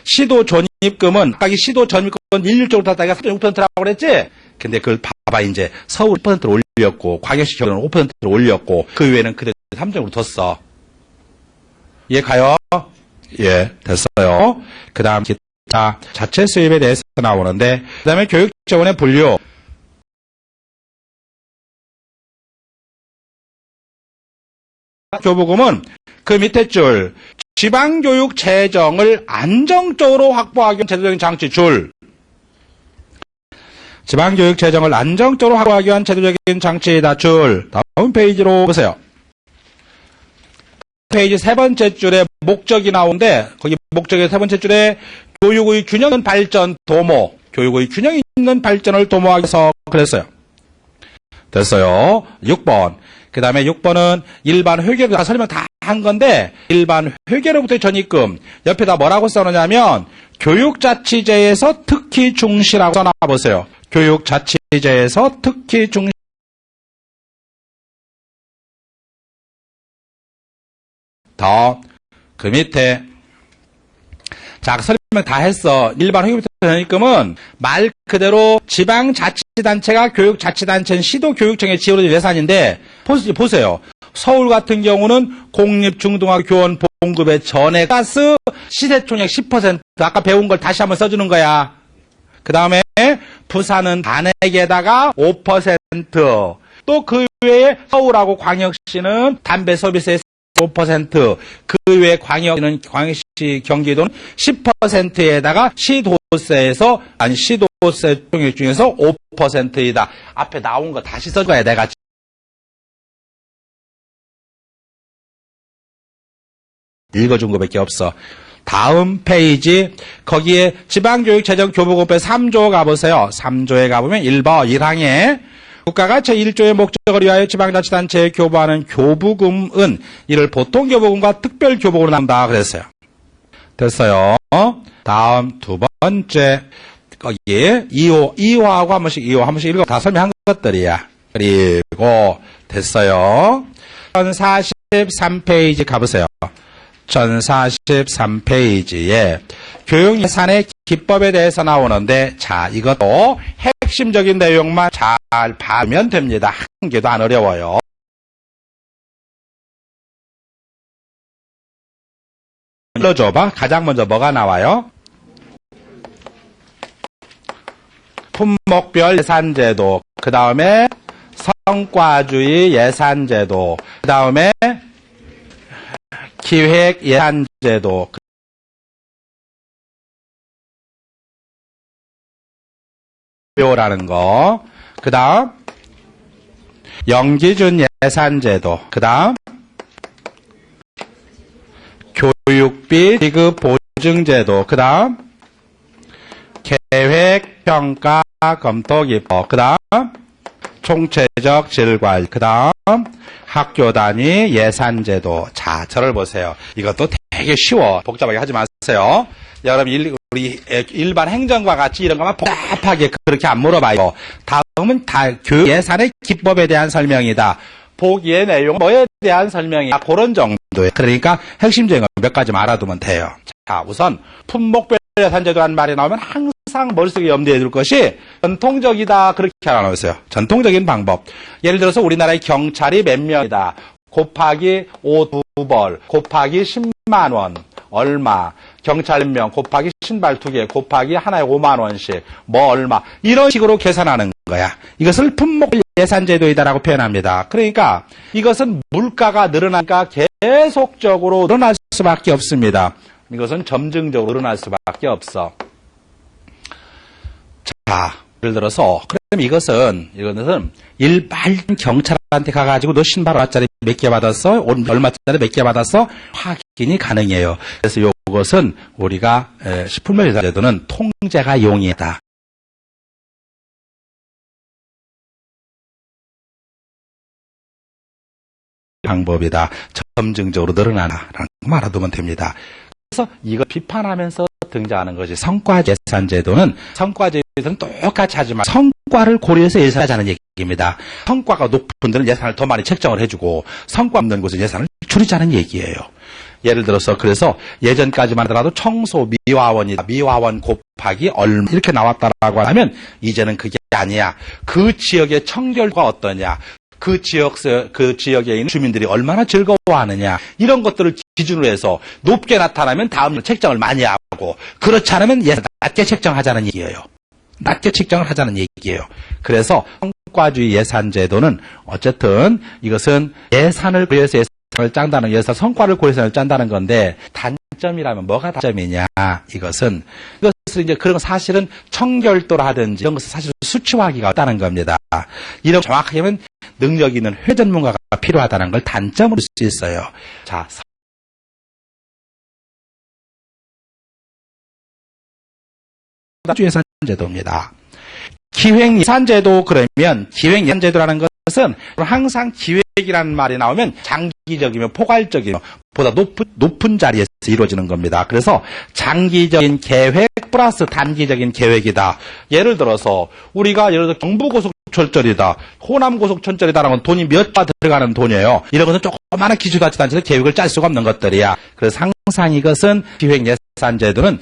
시도 전입금은 아까 이 시도 전입금은 일률적으로 탔다가 36%라고 그랬지? 근데 그걸 봐봐 이제 서울 10%를 올렸고 광역시 경우는 5%를 올렸고 그 외에는 그대로 3점으로 뒀어. 이해 가요? 예, 됐어요. 그 다음 기타 자체 수입에 대해서 나오는데 그 다음에 교육재원의 분류 교부금은 그 밑에 줄 지방교육 재정을 안정적으로 확보하기 위한 제도적인 장치 줄 지방교육 재정을 안정적으로 확보하기 위한 제도적인 장치이다 줄 다음 페이지로 보세요. 페이지 세 번째 줄에 목적이 나오는데 거기 목적의 세 번째 줄에 교육의 균형 있는 발전 도모 교육의 균형 있는 발전을 도모하기 위해서 그랬어요. 됐어요. 6번 그 다음에 6번은 일반 회계로 다 설명 다 한 건데 일반 회계로부터의 전입금 옆에다 뭐라고 써놓냐면 교육자치제에서 특히 중시라고 써놔보세요. 교육자치제에서 특히 중시 더 그 밑에 자 설명 다 했어. 일반 회계부터 전입금은 말 그대로 지방자치단체가 교육자치단체는 시도교육청에 지원해준 예산인데 보세요. 서울 같은 경우는 공립중등학교 교원 봉급의 전액가스 시세총액 10% 아까 배운 걸 다시 한번 써주는 거야. 그 다음에 부산은 단액에다가 5% 또 그 외에 서울하고 광역시는 담배 서비스에 5%, 그 외에 광역시 경기도는 10%에다가 시도세에서, 아니, 시도세 총액 중에서 5%이다. 앞에 나온 거 다시 써줘야 내가. 읽어준 거밖에 없어. 다음 페이지, 거기에 지방교육재정 교부금의 3조 가보세요. 3조에 가보면 1번 1항에 국가가 제1조의 목적을 위하여 지방자치단체에 교부하는 교부금은 이를 보통교부금과 특별교부금으로 나눈다 그랬어요. 됐어요. 다음 두 번째 거기에 2호하고 한 번씩 읽어 다 설명한 것들이야. 그리고 됐어요. 1043페이지 가보세요. 1043페이지에 교육예산의 기법에 대해서 나오는데 자 이것도 핵심적인 내용만 잘 봐면 됩니다. 한 개도 안 어려워요. 눌러줘봐. 가장 먼저 뭐가 나와요? 품목별 예산제도, 그 다음에 성과주의 예산제도, 그 다음에 기획 예산제도, 라는 거, 그 다음 연기준 예산제도, 그 다음 교육비 지급 보증제도, 그 다음 계획평가 검토기법, 그 다음 총체적 질관, 그 다음 학교 단위 예산제도. 자, 저를 보세요. 이것도 되게 쉬워. 복잡하게 하지 마세요. 여러분, 우리 일반 행정과 같이 이런 것만 복잡하게 그렇게 안 물어봐요. 다음은 다 교육 예산의 기법에 대한 설명이다. 보기의 내용, 뭐에 대한 설명이야. 그런 정도예요. 그러니까 핵심적인 거 몇 가지만 알아두면 돼요. 자, 우선 품목별 예산제도라는 말이 나오면 항상 머릿속에 염두에 둘 것이 전통적이다. 그렇게 알아놓으세요. 전통적인 방법. 예를 들어서 우리나라의 경찰이 몇 명이다. 곱하기 5 2벌 곱하기 10만 원. 얼마? 경찰 몇 명 곱하기 신발 2개 곱하기 하나에 5만 원씩 뭐 얼마 이런 식으로 계산하는 거야. 이것을 품목 예산제도이다라고 표현합니다. 그러니까 이것은 물가가 늘어나니까 계속적으로 늘어날 수밖에 없습니다. 이것은 점증적으로 늘어날 수밖에 없어. 자, 예를 들어서 그럼 이것은 일반 경찰한테 가가지고 너 신발 얼마짜리 몇 개 받았어? 얼마짜리 몇 개 받았어? 확인이 가능해요. 그래서 이것은 우리가 식품료 예산제도는 통제가 용이하다. 방법이다. 점증적으로 늘어나라는 거 알아두면 됩니다. 그래서 이거 비판하면서 등장하는 것이 성과예산제도는 똑같이 하지만 성과를 고려해서 예산하자는 얘기입니다. 성과가 높은 데는 예산을 더 많이 책정을 해주고 성과 없는 곳은 예산을 줄이자는 얘기예요. 예를 들어서 그래서 예전까지만 하더라도 청소 미화원이다. 미화원 곱하기 얼마 이렇게 나왔다라고 하면 이제는 그게 아니야. 그 지역의 청결도가 어떠냐. 그 지역에 있는 주민들이 얼마나 즐거워하느냐. 이런 것들을 기준으로 해서 높게 나타나면 다음 책정을 많이 하고 그렇지 않으면 예산 낮게 책정하자는 얘기예요. 낮게 책정을 하자는 얘기예요. 그래서 성과주의 예산제도는 어쨌든 이것은 예산을 고려해서 예산을 짠다는 예산 성과를 고려해서 짠다는 건데 단점이라면 뭐가 단점이냐? 이것을 이제 그런 사실은 청결도라든지 이런 것을 사실 수치화하기가 어렵다는 겁니다. 이런 정확하게 하면 능력 있는 회전문가가 필요하다는 걸 단점으로 볼 수 있어요. 자, 예산제도입니다. 기획예산제도 그러면 기획예산제도라는 것은 항상 기획이라는 말이 나오면 장기적이며 포괄적이며 보다 높은 자리에서 이루어지는 겁니다. 그래서 장기적인 계획 플러스 단기적인 계획이다. 예를 들어서 우리가 경부고속철저리다. 호남고속철저리다라는 건 돈이 몇 바 들어가는 돈이에요. 이런 것은 조그마한 기술가치 단체에서 계획을 짤 수가 없는 것들이야. 그래서 항상 이것은 기획예산제도는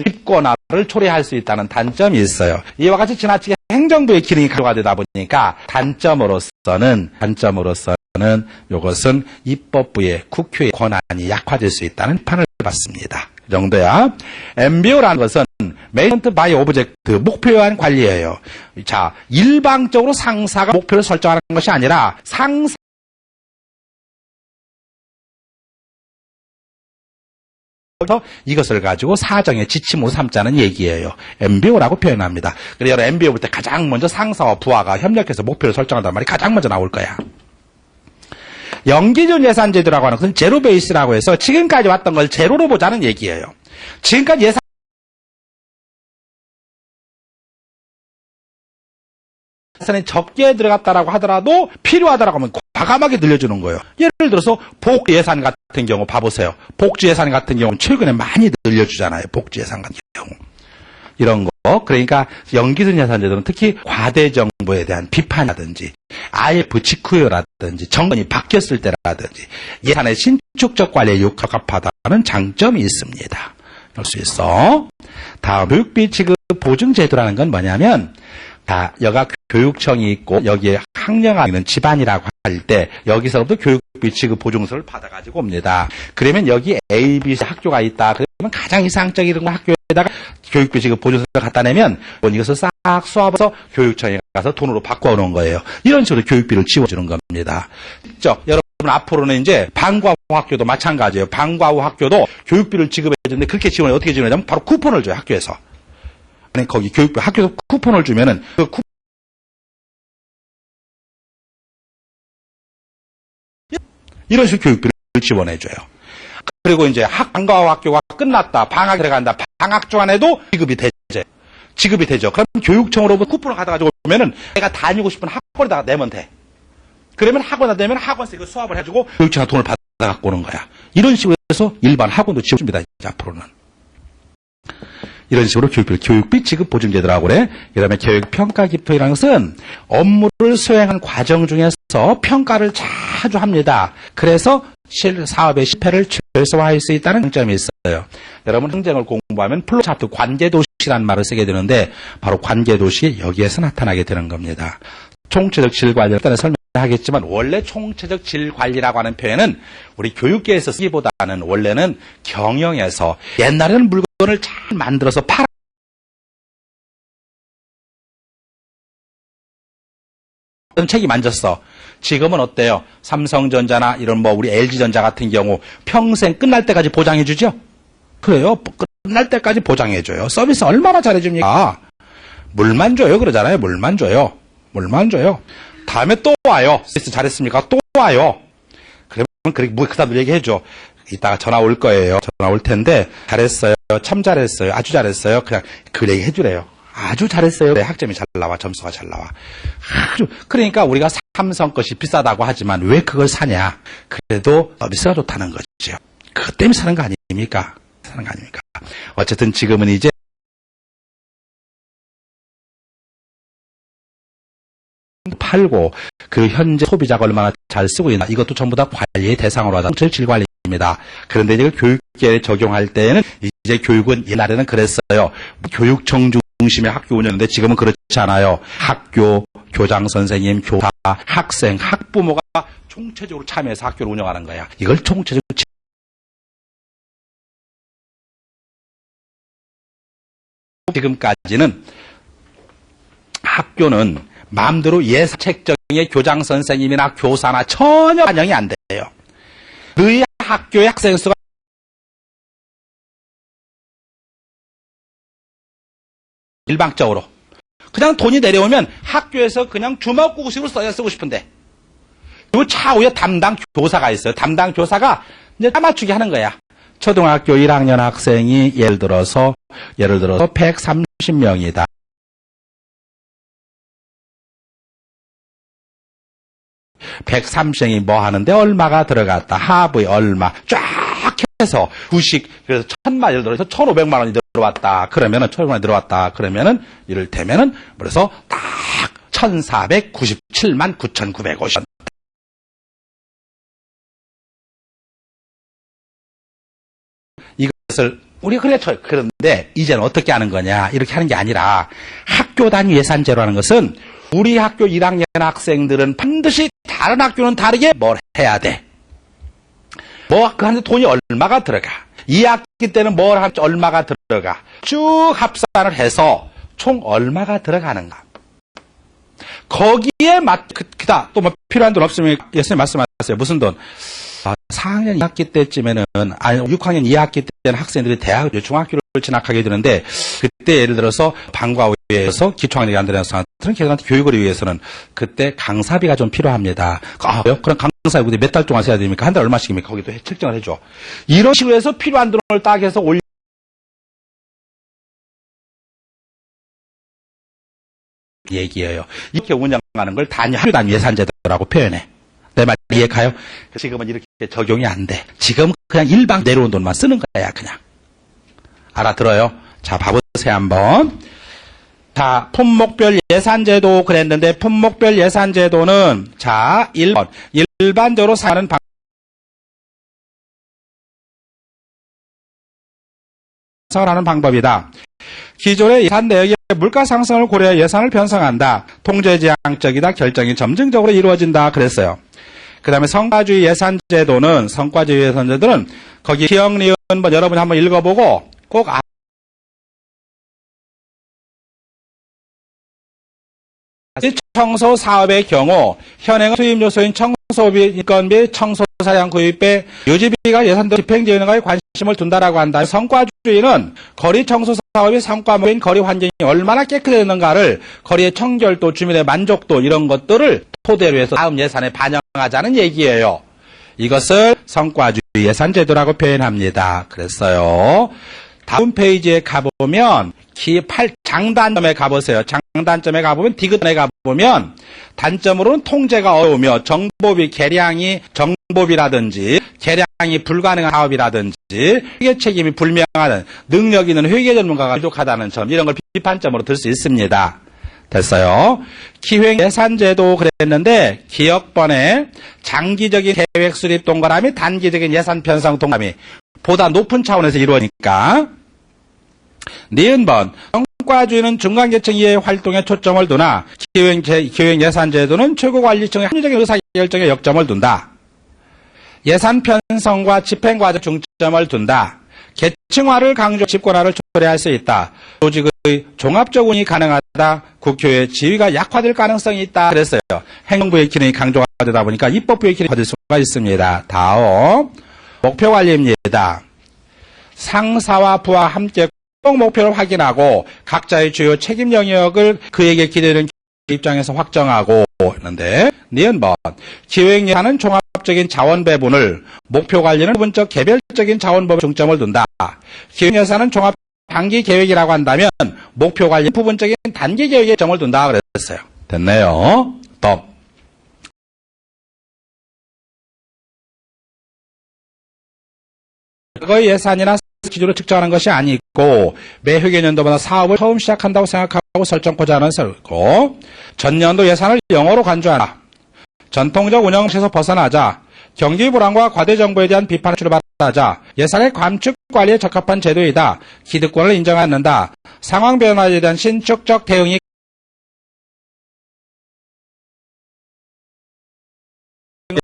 집권화를 초래할 수 있다는 단점이 있어요. 이와 같이 지나치게 행정부의 기능이 가져가 되다 보니까 단점으로서는 이것은 입법부의 국회의 권한이 약화될 수 있다는 판을 받습니다. 그 정도야. MBO라는 것은 Management by Object, 목표에 의한 관리예요. 자, 일방적으로 상사가 목표를 설정하는 것이 아니라 상사 이것을 가지고 사정의 지침으로 삼자는 얘기예요. MBO라고 표현합니다. 그래서 MBO 볼 때 가장 먼저 상사와 부하가 협력해서 목표를 설정한다는 말이 가장 먼저 나올 거야. 연기준 예산제도라고 하는 것은 제로 베이스라고 해서 지금까지 왔던 걸 제로로 보자는 얘기예요. 지금까지 예산이 적게 들어갔다라고 하더라도 필요하다라고 하면 과감하게 늘려주는 거예요. 예를 들어서 복지 예산 같은 경우 봐보세요. 복지 예산 같은 경우는 최근에 많이 늘려주잖아요. 복지 예산 같은 경우. 이런 거. 그러니까 연기준 예산제도는 특히 과대 정부에 대한 비판이라든지 IF 직후여라든지 정권이 바뀌었을 때라든지 예산의 신축적 관리에 적합하다는 장점이 있습니다. 볼 수 있어. 다음 교육비 지급 보증제도라는 건 뭐냐면 여가 교육청이 있고 여기에 학령하고 있는 집안이라고 할 때 여기서부터 교육비 지급 보증서를 받아가지고 옵니다. 그러면 여기 A, B, C 학교가 있다. 그러면 가장 이상적인 학교에다가 교육비 지급 보증서를 갖다 내면 이것을 싹 수합해서 교육청에 가서 돈으로 바꿔오는 거예요. 이런 식으로 교육비를 지워주는 겁니다. 직접 여러분 앞으로는 이제 방과후 학교도 마찬가지예요. 방과후 학교도 교육비를 지급해주는데 그렇게 지원을 어떻게 지원하냐면 바로 쿠폰을 줘요. 학교에서. 거기 교육비 학교에서 쿠폰을 주면은 그 이런 식으로 교육비를 지원해줘요. 그리고 이제 방과후 학교가 끝났다. 방학이 들어간다. 방학 중간에도 지급이 되죠. 그럼 교육청으로부터 쿠폰을 가져가지고 오면은 내가 다니고 싶은 학원에다가 내면 돼. 그러면 학원에다 내면 학원에서 이거 수합을 해주고 교육청에 돈을 받아갖고 오는 거야. 이런 식으로 해서 일반 학원도 지원줍니다. 이제 앞으로는. 이런 식으로 교육비 지급 보증제도라고 그래. 그다음에 교육평가 기표라는 것은 업무를 수행한 과정 중에서 평가를 자주 합니다. 그래서 사업의 실패를 최소화할 수 있다는 장점이 있어요. 여러분 행정을 공부하면 플로차트 관계도시라는 말을 쓰게 되는데 바로 관계도시 여기에서 나타나게 되는 겁니다. 총체적 질관리를 일단 설명하겠지만 원래 총체적 질관리라고 하는 표현은 우리 교육계에서 쓰기보다는 원래는 경영에서 옛날에는 물건을 잘 만들어서 팔아 책이 만졌어. 지금은 어때요? 삼성전자나 이런 우리 LG전자 같은 경우 평생 끝날 때까지 보장해주죠? 그래요. 끝날 때까지 보장해줘요. 서비스 얼마나 잘해줍니까? 물만 줘요. 그러잖아요. 물만 줘요. 다음에 또 와요. 서비스 잘했습니까? 또 와요. 그러면 그 다음 얘기해줘. 이따가 전화 올 거예요. 전화 올 텐데 잘했어요. 참 잘했어요. 아주 잘했어요. 그냥 그 얘기 해주래요. 아주 잘했어요. 네, 학점이 잘 나와. 점수가 잘 나와. 그러니까 우리가 삼성 것이 비싸다고 하지만 왜 그걸 사냐. 그래도 서비스가 좋다는 거죠. 그것 때문에 사는 거 아닙니까? 어쨌든 지금은 이제 팔고 그 현재 소비자가 얼마나 잘 쓰고 있나 이것도 전부 다 관리의 대상으로 하자. 총체적 질관리입니다. 그런데 이제 교육계에 적용할 때는 이제 교육은 옛날에는 그랬어요. 교육청 중심의 학교 운영인데 지금은 그렇지 않아요. 학교, 교장 선생님, 교사, 학생, 학부모가 총체적으로 참여해서 학교를 운영하는 거야. 이걸 총체적 지금까지는 학교는 마음대로 예산 책정에 교장 선생님이나 교사나 전혀 반영이 안 돼요. 너희 학교의 학생 수가 일방적으로 그냥 돈이 내려오면 학교에서 그냥 주먹구구식으로 쓰고 싶은데 그리고 차후에 담당 교사가 있어요. 담당 교사가 이제 맞추게 하는 거야. 초등학교 1학년 학생이 예를 들어서 130명이다. 130명이 뭐 하는데 얼마가 들어갔다. 하부에 얼마 쫙 해서 주식 그래서 1,000만 예를 들어서 1,500만 원이 들어왔다. 그러면은 1,500만 원이 들어왔다. 그러면은 이를테면은 그래서 딱 1,497만 9,950원. 이것을 우리가 그래 쳐요. 그런데 이제는 어떻게 하는 거냐? 이렇게 하는 게 아니라 학교 단위 예산제로라는 것은 우리 학교 1학년 학생들은 반드시 다른 학교는 다르게 뭘 해야 돼. 뭐 그 하는데 돈이 얼마가 들어가. 2학기 때는 뭘 하면 얼마가 들어가. 쭉 합산을 해서 총 얼마가 들어가는가. 거기에 그다 또 뭐 필요한 돈 없으면 예수님 말씀하세요. 무슨 돈? 4학년 2학기 때쯤에는 아니 6학년 2학기 때는 학생들이 대학 중학교를 진학하게 되는데 그때 예를 들어서 방과후에서 기초학력이 안 되는 학생들은 걔들한테 교육을 위해서는 그때 강사비가 좀 필요합니다. 그럼 강사비 몇 달 동안 써야 됩니까? 한 달 얼마씩입니까? 거기도 책정을 해줘. 이런 식으로 해서 필요한 돈을 딱 해서 얘기해요. 이렇게 운영하는 걸 학교 단위 예산제도라고 표현해. 내 말 이해가요? 지금은 이렇게 적용이 안 돼. 지금 그냥 일방 내려온 돈만 쓰는 거야, 그냥. 알아들어요? 자, 봐보세요, 한번. 자, 품목별 예산제도 그랬는데, 품목별 예산제도는, 자, 1번. 일반적으로 사는 방송을 하는 방법이다. 기존의 예산 내역의 물가 상승을 고려해 예산을 편성한다. 통제지향적이다. 결정이 점진적으로 이루어진다. 그랬어요. 그 다음에 성과주의 예산제도는, 거기 기억, 니은, 여러분이 한번 읽어보고, 꼭 청소 사업의 경우, 현행 수입 요소인 청소비, 인건비, 청소사양 구입비, 유지비가 예산도 집행되는가에 관심을 둔다라고 한다. 성과주의는 거리 청소 사업의 성과목인 거리 환경이 얼마나 깨끗했는가를 거리의 청결도, 주민의 만족도 이런 것들을 토대로 해서 다음 예산에 반영하자는 얘기예요. 이것을 성과주의 예산제도라고 표현합니다. 그랬어요. 다음 페이지에 가보면 장단점에 가보세요. 장단점에 가보면 디귿에 가보면 단점으로는 통제가 어려우며 정보비 계량이 정보비라든지 계량이 불가능한 사업이라든지 회계 책임이 불명하는 능력 있는 회계 전문가가 부족하다는 점 이런 걸 비판점으로 들 수 있습니다. 됐어요. 기획 예산제도 그랬는데 기억번에 장기적인 계획 수립 동그라미 단기적인 예산 편성 동그라미 보다 높은 차원에서 이루어지니까 니은번 성과주의는 중간계층 이하의 활동에 초점을 두나 기획예산제도는 최고관리층의 합리적인 의사결정에 역점을 둔다. 예산 편성과 집행과정에 중점을 둔다. 계층화를 강조, 집권화를 초래할 수 있다. 조직의 종합적 운영이 가능하다. 국회의 지위가 약화될 가능성이 있다. 그랬어요. 행정부의 기능이 강조가 되다 보니까 입법부의 기능이 커질 수가 있습니다. 다음 목표관리입니다. 상사와 부하와 함께 꼭 목표를 확인하고 각자의 주요 책임 영역을 그에게 기대되는 입장에서 확정하고 있는데, 니은번 기획예산은 종합적인 자원 배분을, 목표관리는 부분적 개별적인 자원 배분에 중점을 둔다. 기획예산은 종합 단기 계획이라고 한다면 목표관리 부분적인 단기 계획에 점을 둔다 그랬어요. 됐네요. 또 과거의 예산이나 기준으로 측정하는 것이 아니고 매 회계연도마다 사업을 처음 시작한다고 생각하고 설정하고자 하는 설고, 전년도 예산을 영어로 간주하라. 전통적 운영에서 벗어나자. 경기 불안과 과대 정부에 대한 비판을 출발하자. 예산의 감축 관리에 적합한 제도이다. 기득권을 인정하지 않는다. 상황 변화에 대한 신축적 대응이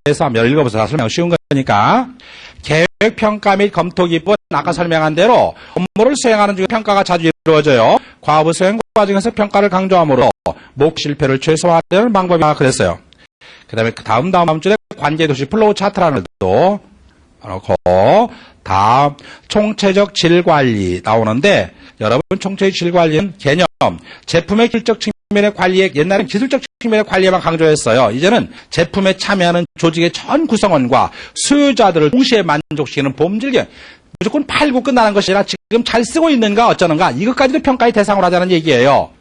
에서 한번 읽어보세요. 설명 쉬운 거니까. 계획평가 및 검토 기법은 아까 설명한 대로 업무를 수행하는 중에 평가가 자주 이루어져요. 과부 수행 과정에서 평가를 강조함으로 목 실패를 최소화하는 방법이라 그랬어요. 그 다음에 다음 줄에 관계도시 플로우 차트라는 것도 놓고, 다음 총체적 질관리 나오는데, 여러분 총체적 질관리는 개념, 제품의 기술적 측면의 관리에, 옛날엔 기술적 측면의 관리에만 강조했어요. 이제는 제품에 참여하는 조직의 전 구성원과 수요자들을 동시에 만족시키는 본질적, 무조건 팔고 끝나는 것이 아니라 지금 잘 쓰고 있는가 어쩌는가, 이것까지도 평가의 대상으로 하자는 얘기예요.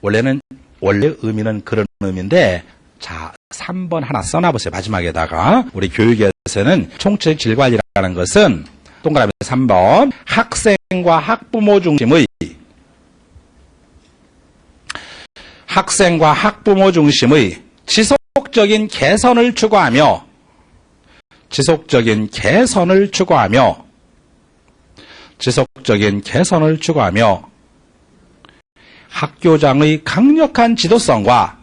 원래 의미는 그런 의미인데, 자, 3번 하나 써놔보세요. 마지막에다가. 우리 교육에서는 총체적 질관리라는 것은 동그라미 3번 학생과 학부모 중심의 지속적인 개선을 추구하며 학교장의 강력한 지도성과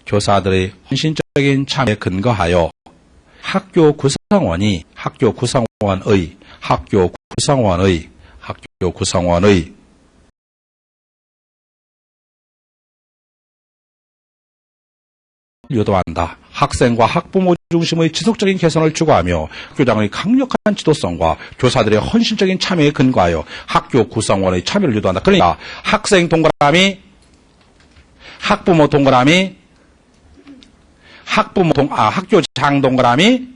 교사들의 헌신적인 참여에 근거하여 학교 구성원의 유도한다. 학생과 학부모 중심의 지속적인 개선을 추구하며 학교장의 강력한 지도성과 교사들의 헌신적인 참여에 근거하여 학교 구성원의 참여를 유도한다. 그러니까 학생 동그라미, 학부모 동그라미, 학교장 동그라미,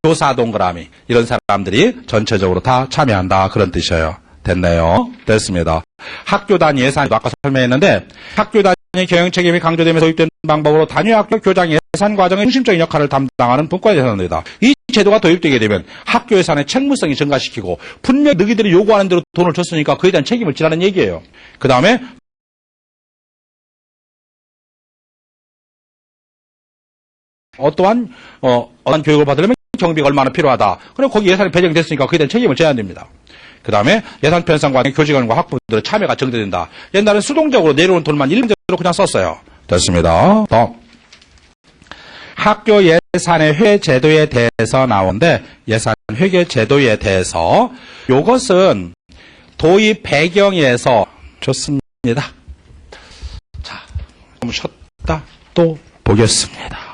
교사 동그라미, 이런 사람들이 전체적으로 다 참여한다. 그런 뜻이에요. 됐네요. 됐습니다. 학교 단위 예산도 아까 설명했는데, 학교 단위 경영 책임이 강조되면서 도입된 방법으로 단위 학교 교장 예산 과정의 중심적인 역할을 담당하는 분과 예산입니다. 이 제도가 도입되게 되면 학교 예산의 책무성이 증가시키고, 분명히 너희들이 요구하는 대로 돈을 줬으니까 그에 대한 책임을 지라는 얘기예요. 그 다음에 어떠한 교육을 받으려면 경비가 얼마나 필요하다. 그럼 거기 예산이 배정됐으니까 그에 대한 책임을 져야 됩니다. 그 다음에 예산 편성 과정에 교직원과 학부모들의 참여가 정대된다. 옛날엔 수동적으로 내려오는 돈만 일반적으로 그냥 썼어요. 됐습니다. 학교 예산의 회계 제도에 대해서 나오는데, 예산 회계 제도에 대해서 이것은 도입 배경에서 좋습니다. 자, 좀 쉬었다 또 보겠습니다.